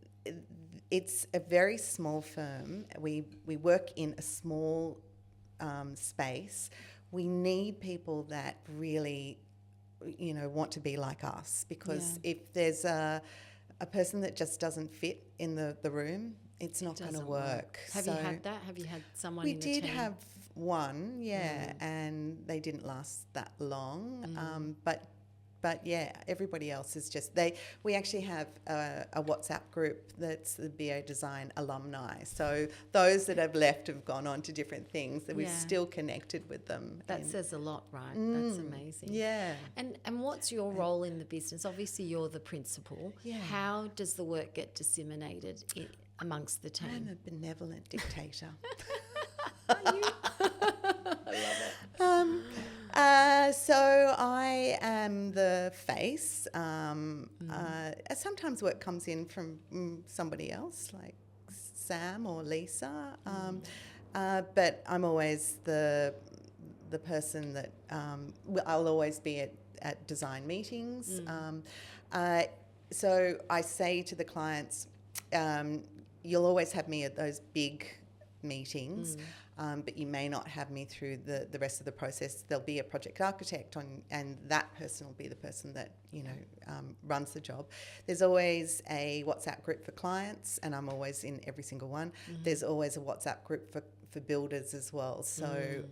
it's a very small firm. We work in a small space. We need people that really, want to be like us, because if there's a person that just doesn't fit in the room, it's not going to work. Have you had that? Have you had someone in the team? We did have one, and they didn't last that long. But yeah, everybody else is just we actually have a WhatsApp group that's the BA Design alumni. So those that have left have gone on to different things, that we've still connected with them. That says a lot, right? That's amazing. Yeah. And what's your role in the business? Obviously, you're the principal. Yeah. How does the work get disseminated amongst the team? I'm a benevolent dictator. Are you? I love it. So I am the face. Sometimes work comes in from somebody else, like Sam or Lisa, but I'm always the person that I'll always be at design meetings. So I say to the clients, you'll always have me at those big meetings, but you may not have me through the rest of the process. There'll be a project architect and that person will be the person that runs the job. There's always a WhatsApp group for clients, and I'm always in every single one. There's always a WhatsApp group for builders as well. So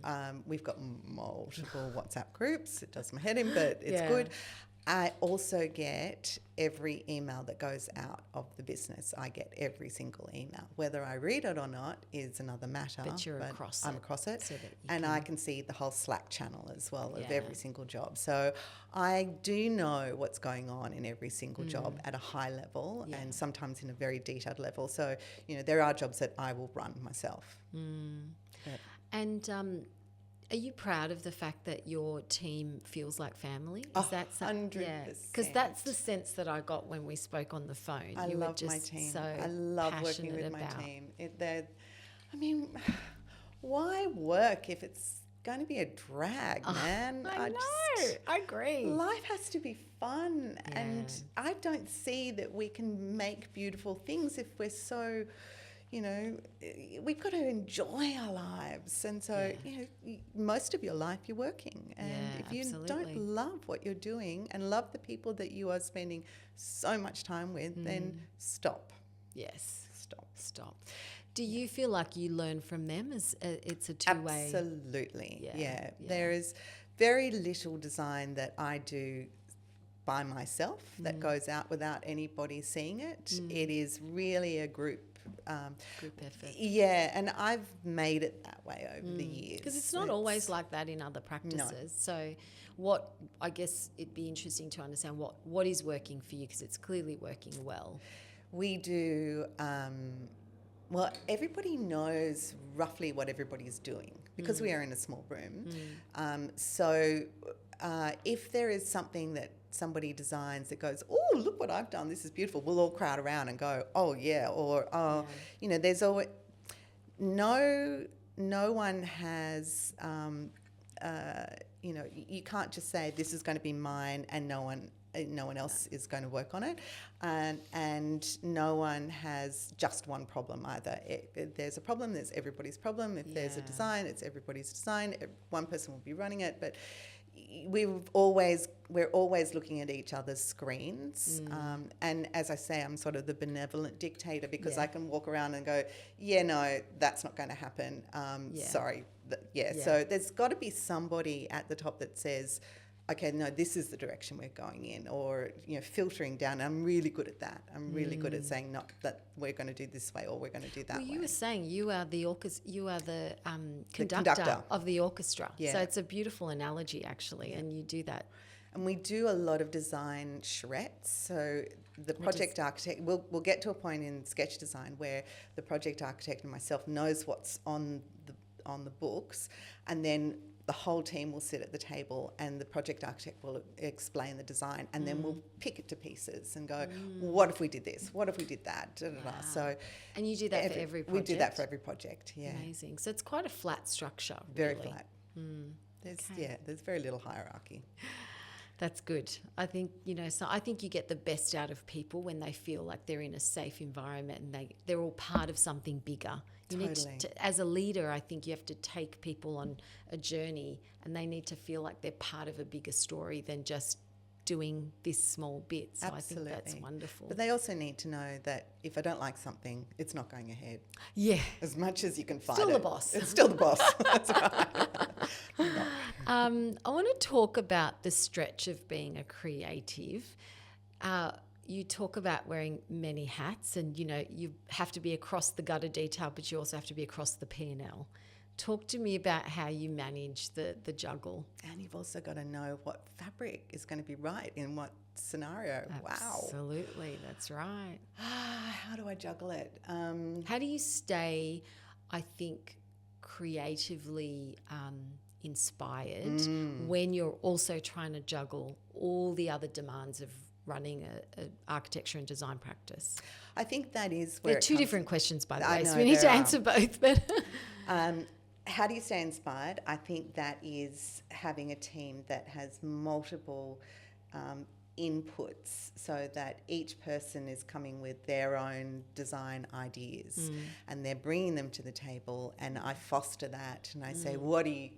we've got multiple WhatsApp groups. It does my head in, but it's good. I also get every email that goes out of the business. I get every single email. Whether I read it or not is another matter. But you're across it. I'm across it. So I can see the whole Slack channel as well of every single job. So I do know what's going on in every single job at a high level and sometimes in a very detailed level. So, there are jobs that I will run myself. And are you proud of the fact that your team feels like family? Is that 100%. Because that's the sense that I got when we spoke on the phone. I love my team. I love working with my team. Why work if it's going to be a drag, man? I know. I agree. Life has to be fun, and I don't see that we can make beautiful things if we're so... we've got to enjoy our lives. And so, most of your life you're working. And if you don't love what you're doing and love the people that you are spending so much time with, then stop. Yes. Stop. Do you feel like you learn from them? It's a two-way? Absolutely. Yeah. There is very little design that I do by myself that goes out without anybody seeing it. It is really a group effort. Yeah, and I've made it that way over the years. Because it's not always like that in other practices. No. So I guess it'd be interesting to understand what is working for you, because it's clearly working well. We do, everybody knows roughly what everybody's doing because we are in a small room. So if there is something that somebody designs that goes, oh, look what I've done, this is beautiful, we'll all crowd around and go, oh yeah, or there's always no one has you can't just say this is going to be mine and no one else is going to work on it, and no one has just one problem either. If there's a problem, there's everybody's problem. If there's a design, it's everybody's design. One person will be running it, but we're always looking at each other's screens. And as I say, I'm sort of the benevolent dictator, because I can walk around and go, no, that's not going to happen. Sorry. So there's got to be somebody at the top that says, okay, no, this is the direction we're going in, or, filtering down. I'm really good at that. I'm really good at saying not that we're going to do this way or we're going to do that way. Well, you were saying you are the conductor of the orchestra. Yeah. So it's a beautiful analogy, actually, and you do that. And we do a lot of design charrettes. So the project architect, we'll get to a point in sketch design where the project architect and myself knows what's on the books, and then the whole team will sit at the table and the project architect will explain the design, and then we'll pick it to pieces and go, what if we did this? What if we did that? Da, da, da. Wow. So, and you do that for every project? We do that for every project, yeah. Amazing. So it's quite a flat structure, Very really. flat. There's very little hierarchy. That's good. I think, so I think you get the best out of people when they feel like they're in a safe environment and they're all part of something bigger. You need to, as a leader, I think you have to take people on a journey, and they need to feel like they're part of a bigger story than just doing this small bit. So Absolutely. I think that's wonderful. But they also need to know that if I don't like something, it's not going ahead. Yeah. As much as you can fight Still it. the boss. It's still the boss. That's right. I want to talk about the stretch of being a creative. You talk about wearing many hats, and you have to be across the gutter detail, but you also have to be across the P&L. Talk to me about how you manage the juggle. And you've also got to know what fabric is going to be right in what scenario. Wow. Absolutely, that's right. How do I juggle it? How do you stay, I think, creatively inspired when you're also trying to juggle all the other demands of running a architecture and design practice? I think that is where there are two different questions, by the way, know, so we need to answer both. But how do you stay inspired? I think that is having a team that has multiple inputs, so that each person is coming with their own design ideas and they're bringing them to the table, and I foster that, and I say, what do you,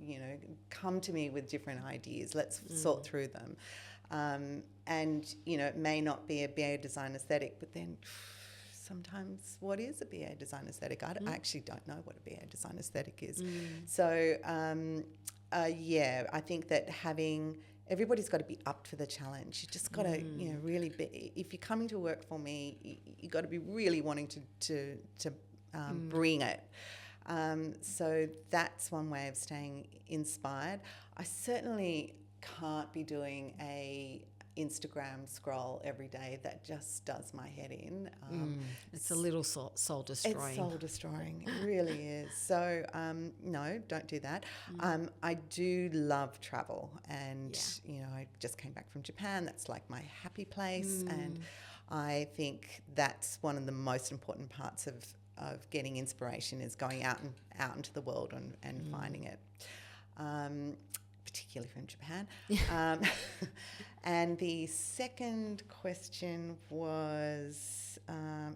come to me with different ideas, let's sort through them. And, it may not be a BA design aesthetic, but then sometimes what is a BA design aesthetic? I actually don't know what a BA design aesthetic is. So, I think that everybody's got to be up for the challenge. You just got to, really be, if you're coming to work for me, you got to be really wanting to bring it. So that's one way of staying inspired. I certainly can't be doing a Instagram scroll every day. That just does my head in. It's a little soul destroying. It's soul destroying. It really is. So no, don't do that. I do love travel, and I just came back from Japan. That's like my happy place, and I think that's one of the most important parts of getting inspiration is going out into the world and finding it. Particularly from Japan. And the second question was,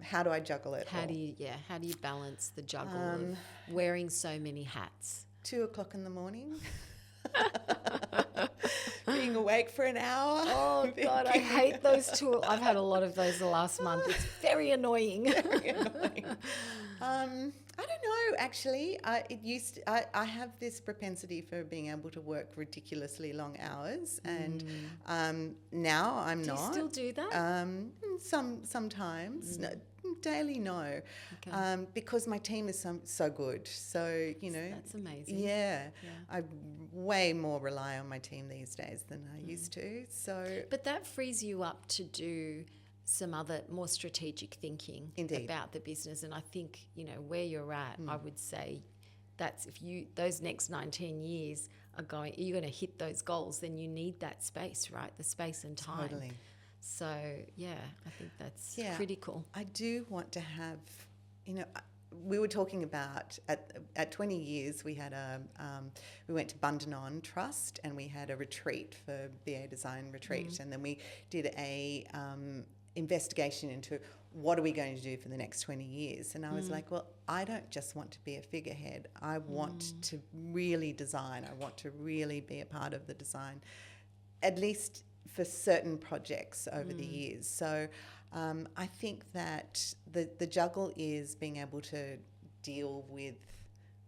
how do I juggle it? How do you balance the juggle of wearing so many hats? 2:00 in the morning. Being awake for an hour. Oh God, I hate those two. I've had a lot of those the last month. It's very annoying. Very annoying. I don't know, actually. I have this propensity for being able to work ridiculously long hours, and now I'm not. Do you still do that? Sometimes. No, daily, no. Okay. Because my team is so good. So, That's amazing. Yeah. I way more rely on my team these days than I used to. So, but that frees you up to do some other more strategic thinking about the business. And I think, where you're at, I would say that's those next 19 years you're going to hit those goals, then you need that space, right? The space and time. Totally. So, I think that's critical. I do want to have, we were talking about at 20 years we had we went to Bundanon Trust, and we had a retreat for BA Design retreat, and then we did a investigation into what are we going to do for the next 20 years. And I was like, well, I don't just want to be a figurehead. I want to really design. I want to really be a part of the design, at least for certain projects over the years. So I think that the juggle is being able to deal with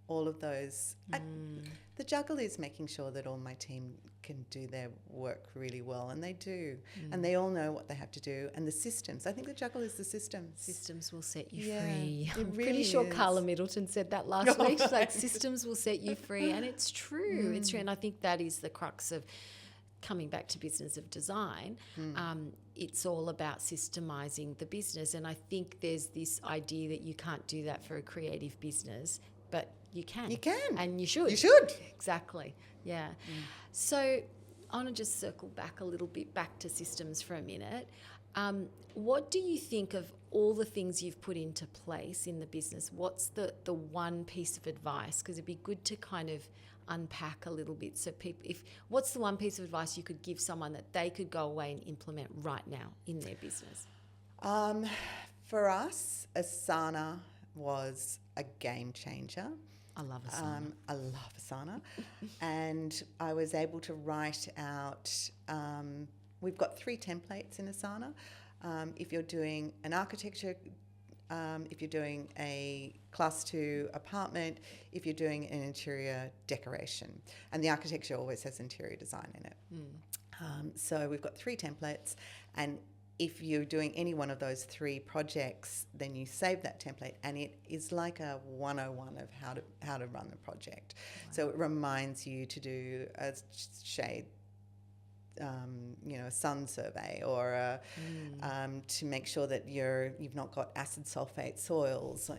all of those. The juggle is making sure that all my team can do their work really well, and they do. And they all know what they have to do. And the systems, I think the juggle is the systems. Systems will set you free. It I'm really pretty sure is. Carla Middleton said that last week. She's like, systems will set you free. And it's true. It's true. And I think that is the crux of coming back to business of design. It's all about systemizing the business. And I think there's this idea that you can't do that for a creative business, but you can. You can. And you should. You should. Exactly. Yeah. So I want to just circle back a little bit back to systems for a minute. What do you think of all the things you've put into place in the business? What's the one piece of advice? Because it'd be good to kind of unpack a little bit. So what's the one piece of advice you could give someone that they could go away and implement right now in their business? For us, Asana was a game changer. I love Asana. I love Asana. And I was able to write out, we've got 3 templates in Asana. If you're doing an architecture, if you're doing a class 2 apartment, if you're doing an interior decoration. And the architecture always has interior design in it. So we've got 3 templates, and if you're doing any one of those 3 projects, then you save that template, and it is like a 101 of how to run the project. Wow. So it reminds you to do a shade, a sun survey, or to make sure that you've not got acid sulfate soils,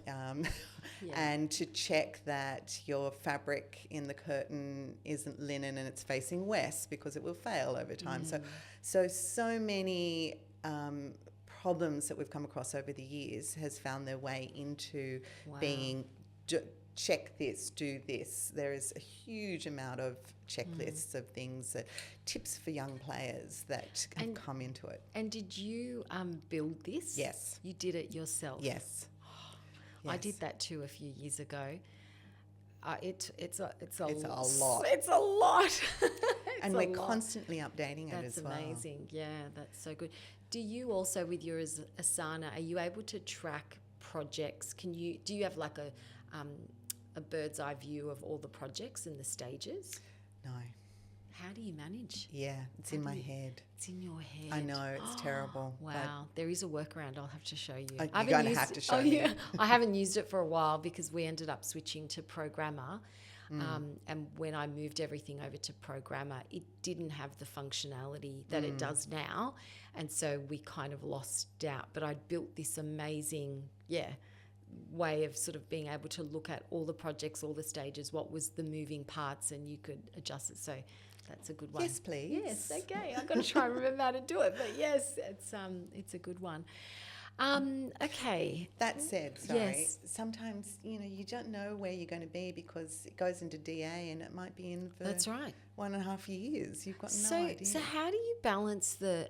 and to check that your fabric in the curtain isn't linen and it's facing west, because it will fail over time. So many problems that we've come across over the years has found their way into being check this, do this. There is a huge amount of checklists of things, tips for young players that have come into it. And did you build this? Yes. You did it yourself? Yes. Yes. I did that too a few years ago. It's a lot. It's a lot. And we're constantly updating it as well. That's amazing. Yeah, that's so good. Do you also, with your Asana, are you able to track projects? Do you have like a bird's eye view of all the projects and the stages? No. How do you manage? Yeah, it's in my head. It's in your head. I know, it's terrible. Wow, there is a workround. I'll have to show you. You're going to have to show me. Yeah. I haven't used it for a while because we ended up switching to Programmer. And when I moved everything over to Programmer, it didn't have the functionality that it does now. And so we kind of lost out. But I'd built this amazing, way of sort of being able to look at all the projects, all the stages, what was the moving parts, and you could adjust it. So that's a good one. Yes, please. Yes, okay. I've got to try and remember how to do it. But yes, it's a good one. Okay. That said, sometimes, you don't know where you're going to be because it goes into DA and it might be in for that's right. 1.5 years. You've got no idea. So how do you balance the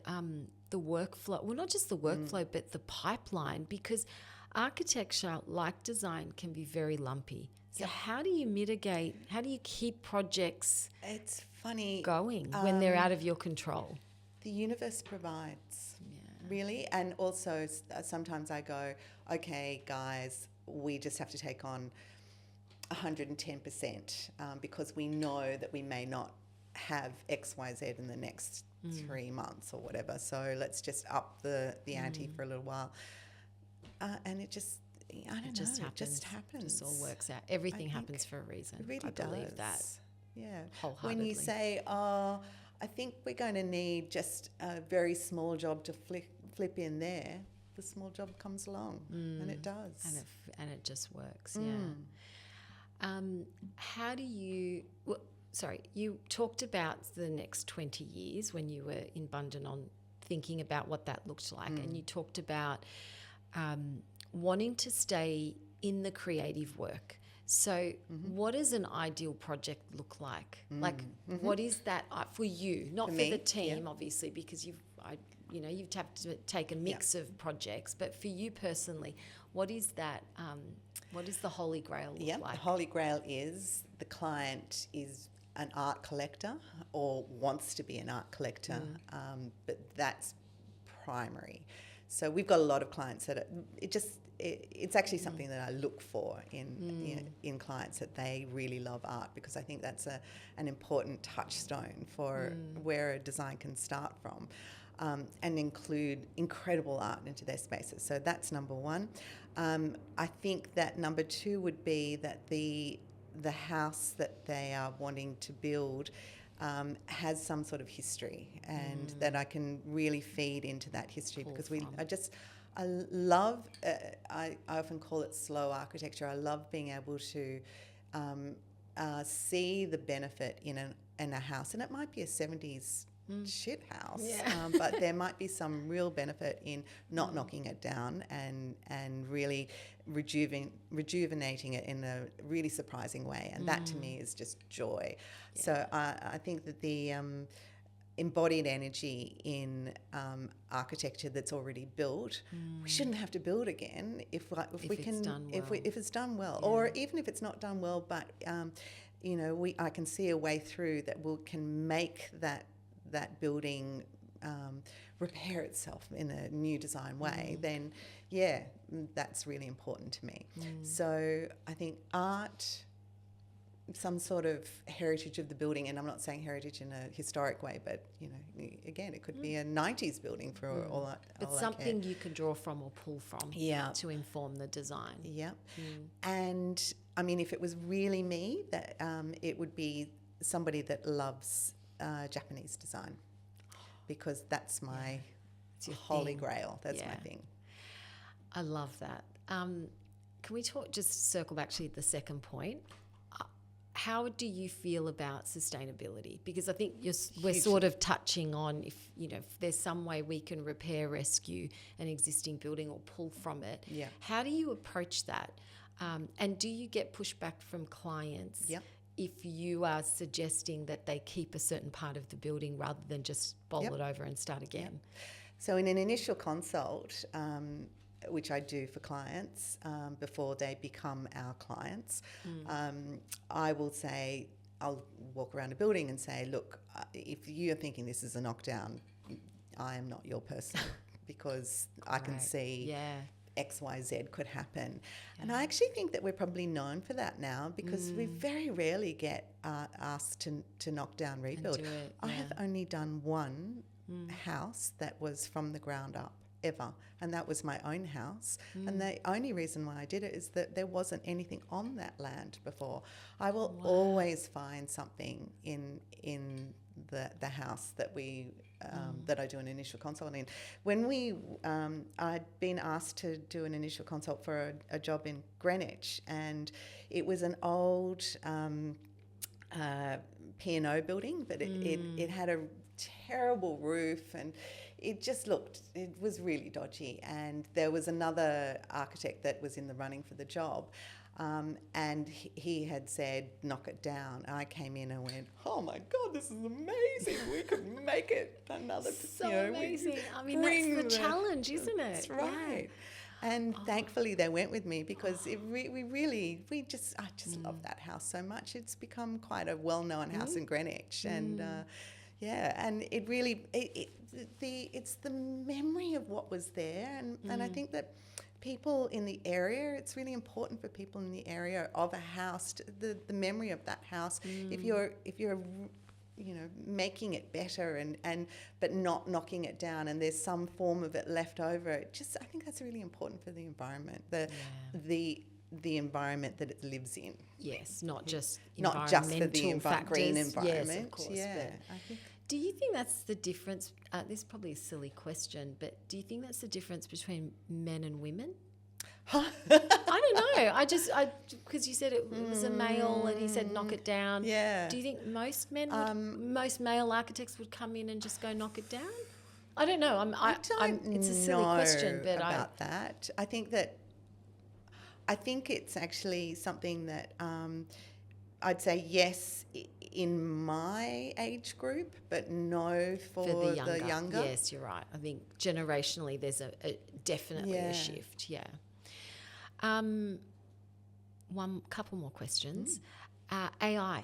workflow? Well, not just the workflow, but the pipeline, because architecture, like design, can be very lumpy. So how do you mitigate, how do you keep projects going when they're out of your control? The universe provides, really. And also sometimes I go, okay, guys, we just have to take on 110% because we know that we may not have X, Y, Z in the next 3 months or whatever. So let's just up the ante for a little while. And it just, it just happens. It just all works out. Everything happens for a reason. It really I believe that. Yeah. Wholeheartedly. When you say, I think we're going to need just a very small job to flip in there, the small job comes along, and it does. And it just works, How do you... you talked about the next 20 years when you were in Bundanon thinking about what that looked like, and you talked about wanting to stay in the creative work. So what does an ideal project look like? What is that for you? Not for the team, obviously, because you've had to take a mix of projects. But for you personally, what is that? What does the Holy Grail look like? The Holy Grail is the client is an art collector or wants to be an art collector, but that's primary. So we've got a lot of clients that it's actually something that I look for in clients, that they really love art, because I think that's an important touchstone for where a design can start from, and include incredible art into their spaces. So that's number one. I think that number two would be that the house that they are wanting to build has some sort of history, and that I can really feed into that history, because I love, I often call it slow architecture. I love being able to see the benefit in a house, and it might be a 70s shit house, but there might be some real benefit in not knocking it down and really rejuvenating it in a really surprising way, and that to me is just joy. So I think that the embodied energy in architecture that's already built, we shouldn't have to build again if it's done well, or even if it's not done well, but I can see a way through that can make that building repair itself in a new design way, then that's really important to me. So I think art, some sort of heritage of the building, and I'm not saying heritage in a historic way, but again, it could be a 90s building for all that. But something you could draw from or pull from to inform the design. Yeah. And I mean, if it was really me, that it would be somebody that loves Japanese design, because that's my holy grail. That's my thing. I love that. Can we just circle back to the second point? How do you feel about sustainability? Because I think we're sort of touching on if there's some way we can repair, rescue an existing building or pull from it. Yeah. How do you approach that? And do you get pushback from clients if you are suggesting that they keep a certain part of the building rather than just bowl it over and start again? Yep. So in an initial consult, which I do for clients before they become our clients, I will say, I'll walk around a building and say, look, if you're thinking this is a knockdown, I am not your person, because I can see X, Y, Z could happen. And I actually think that we're probably known for that now, because we very rarely get asked to knock down, rebuild. I have only done one house that was from the ground up ever, and that was my own house. And the only reason why I did it is that there wasn't anything on that land before. I will always find something in the house that we that I do an initial consult in. When I'd been asked to do an initial consult for a job in Greenwich, and it was an old P&O building, but it had a terrible roof, and it was really dodgy. And there was another architect that was in the running for the job, and he had said, knock it down. And I came in and went, oh my God, this is amazing. We could make it another. So amazing. I mean, that's the challenge, isn't it? That's right. Yeah. And thankfully they went with me, because I just love that house so much. It's become quite a well-known house in Greenwich, and and it really it's the memory of what was there, and I think that people in the area, it's really important for people in the area of a house, the memory of that house. If you're making it better but not knocking it down, and there's some form of it left over, I think that's really important for the environment, the environment that it lives in. Yes, not just for the green environment. Yes, of course. Yeah. Do you think that's the difference? This is probably a silly question, but do you think that's the difference between men and women? I don't know. Because you said it was a male, and he said knock it down. Yeah. Do you think most most male architects would come in and just go knock it down? I don't know. It's a silly question, but about that. I think it's actually something that I'd say yes in my age group, but no for the younger. Yes, you're right. I think generationally there's definitely a shift. Yeah. Couple more questions. AI.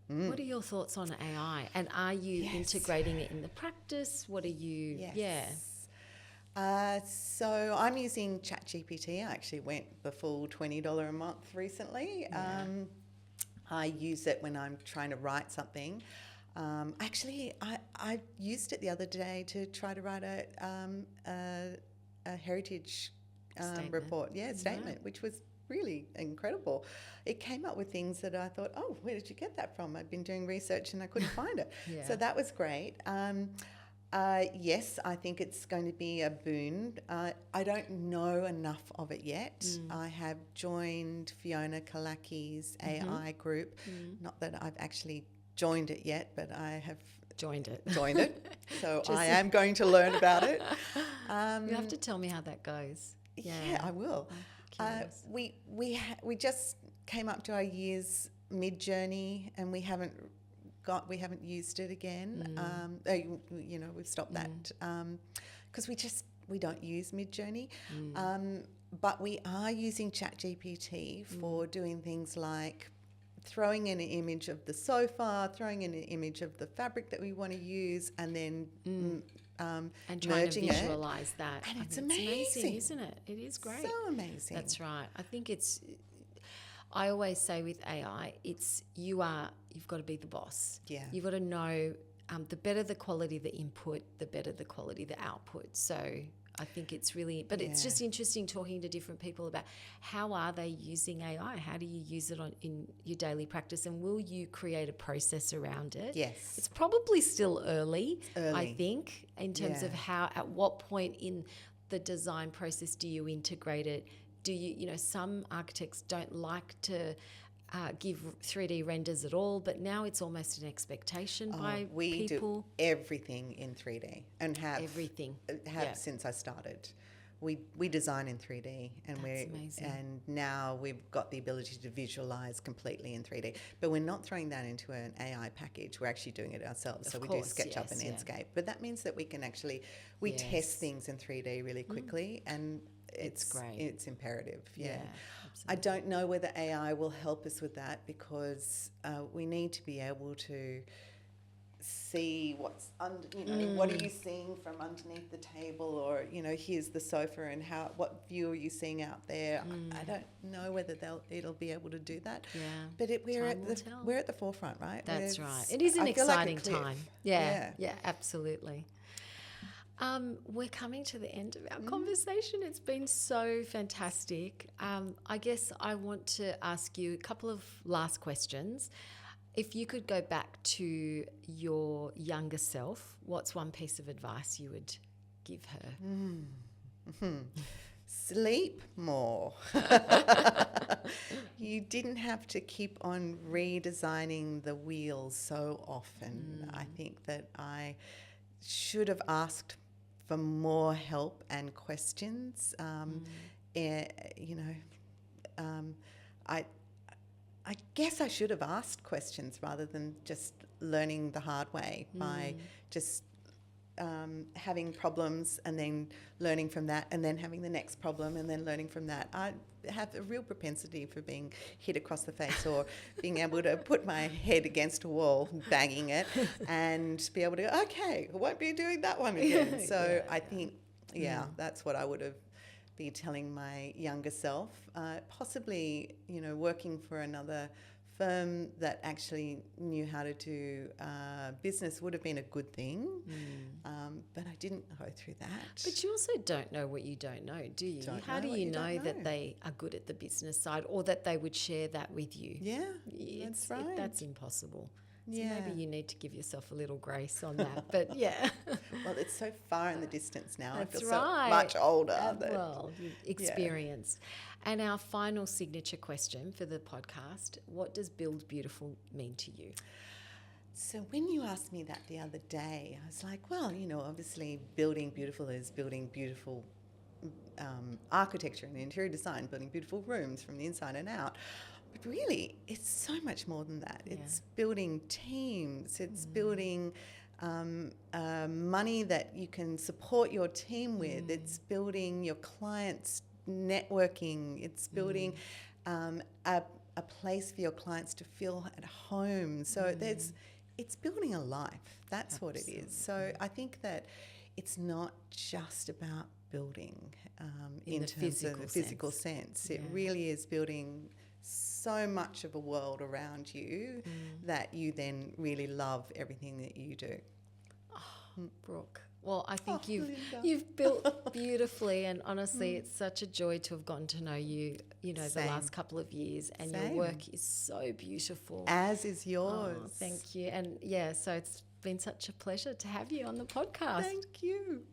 What are your thoughts on AI? And are you integrating it in the practice? What are you? Yes. So I'm using ChatGPT. I actually went the full $20 a month recently. Yeah. I use it when I'm trying to write something. Actually, I used it the other day to try to write a heritage report. Yeah, statement, which was really incredible. It came up with things that I thought, oh, where did you get that from? I'd been doing research and I couldn't find it. Yeah. So that was great. Yes, I think it's going to be a boon. I don't know enough of it yet. I have joined Fiona Kalaki's AI group. Not that I've actually joined it yet, but I have joined it. So I am going to learn about it. You have to tell me how that goes. Yeah, I will. We just came up to our year's Midjourney, and we haven't used it again. We've stopped that because we don't use Midjourney. But we are using ChatGPT for doing things like throwing in an image of the sofa, throwing in an image of the fabric that we want to use, and then and trying merging to visualize that. And it's amazing, isn't it? It is great. So amazing. That's right. I think I always say with AI, you've got to be the boss. Yeah. You've got to know the better the quality the input, the better the quality the output. So I think it's really, but it's just interesting talking to different people about how are they using AI? How do you use it in your daily practice? And will you create a process around it? Yes. It's probably still early. I think, in terms of at what point in the design process do you integrate it? Do you, some architects don't like to give 3D renders at all, but now it's almost an expectation by people. We do everything in 3D and have everything since I started. We design in 3D, and amazing. Now we've got the ability to visualize completely in 3D. But we're not throwing that into an AI package. We're actually doing it ourselves. So we do SketchUp and Enscape. But that means that we can actually test things in 3D really quickly, and it's great. It's imperative. Yeah. I don't know whether AI will help us with that, because we need to be able to see what's under, what are you seeing from underneath the table, or here's the sofa, and what view are you seeing out there? I don't know whether it'll be able to do that. Yeah, but we're at the forefront, right? That's right. It is an exciting time. Yeah, absolutely. We're coming to the end of our conversation. It's been so fantastic. I guess I want to ask you a couple of last questions. If you could go back to your younger self, what's one piece of advice you would give her? Sleep more. You didn't have to keep on redesigning the wheels so often. I think that I should have asked for more help and questions. I guess I should have asked questions rather than just learning the hard way by just having problems and then learning from that, and then having the next problem and then learning from that. I have a real propensity for being hit across the face, or being able to put my head against a wall, banging it, and be able to go, okay, I won't be doing that one again. So I think, that's what I would have been telling my younger self. Possibly, working for another firm that actually knew how to do business would have been a good thing, but I didn't go through that. But you also don't know what you don't know, do you? How do you know that they are good at the business side, or that they would share that with you? Yeah, that's right. That's impossible. So yeah. maybe you need to give yourself a little grace on that. But Well, it's so far in the distance now. That's I feel right. so much older. You've experienced. Yeah. And our final signature question for the podcast: what does Build Beautiful mean to you? So when you asked me that the other day, I was like, well, obviously building beautiful is building beautiful architecture and interior design, building beautiful rooms from the inside and out. But really, it's so much more than that. It's building teams. It's building money that you can support your team with. It's building your clients' networking. It's building a place for your clients to feel at home. So it's building a life. That's what it is. So I think that it's not just about building In in the terms of physical the physical sense. sense. It really is building so much of a world around you that you then really love everything that you do. Brooke. Well, I think Linda. you've built beautifully, and honestly, it's such a joy to have gotten to know you, the Same. last couple of years, and your Same. work is so beautiful. As is yours. Oh, thank you. And so it's been such a pleasure to have you on the podcast. Thank you.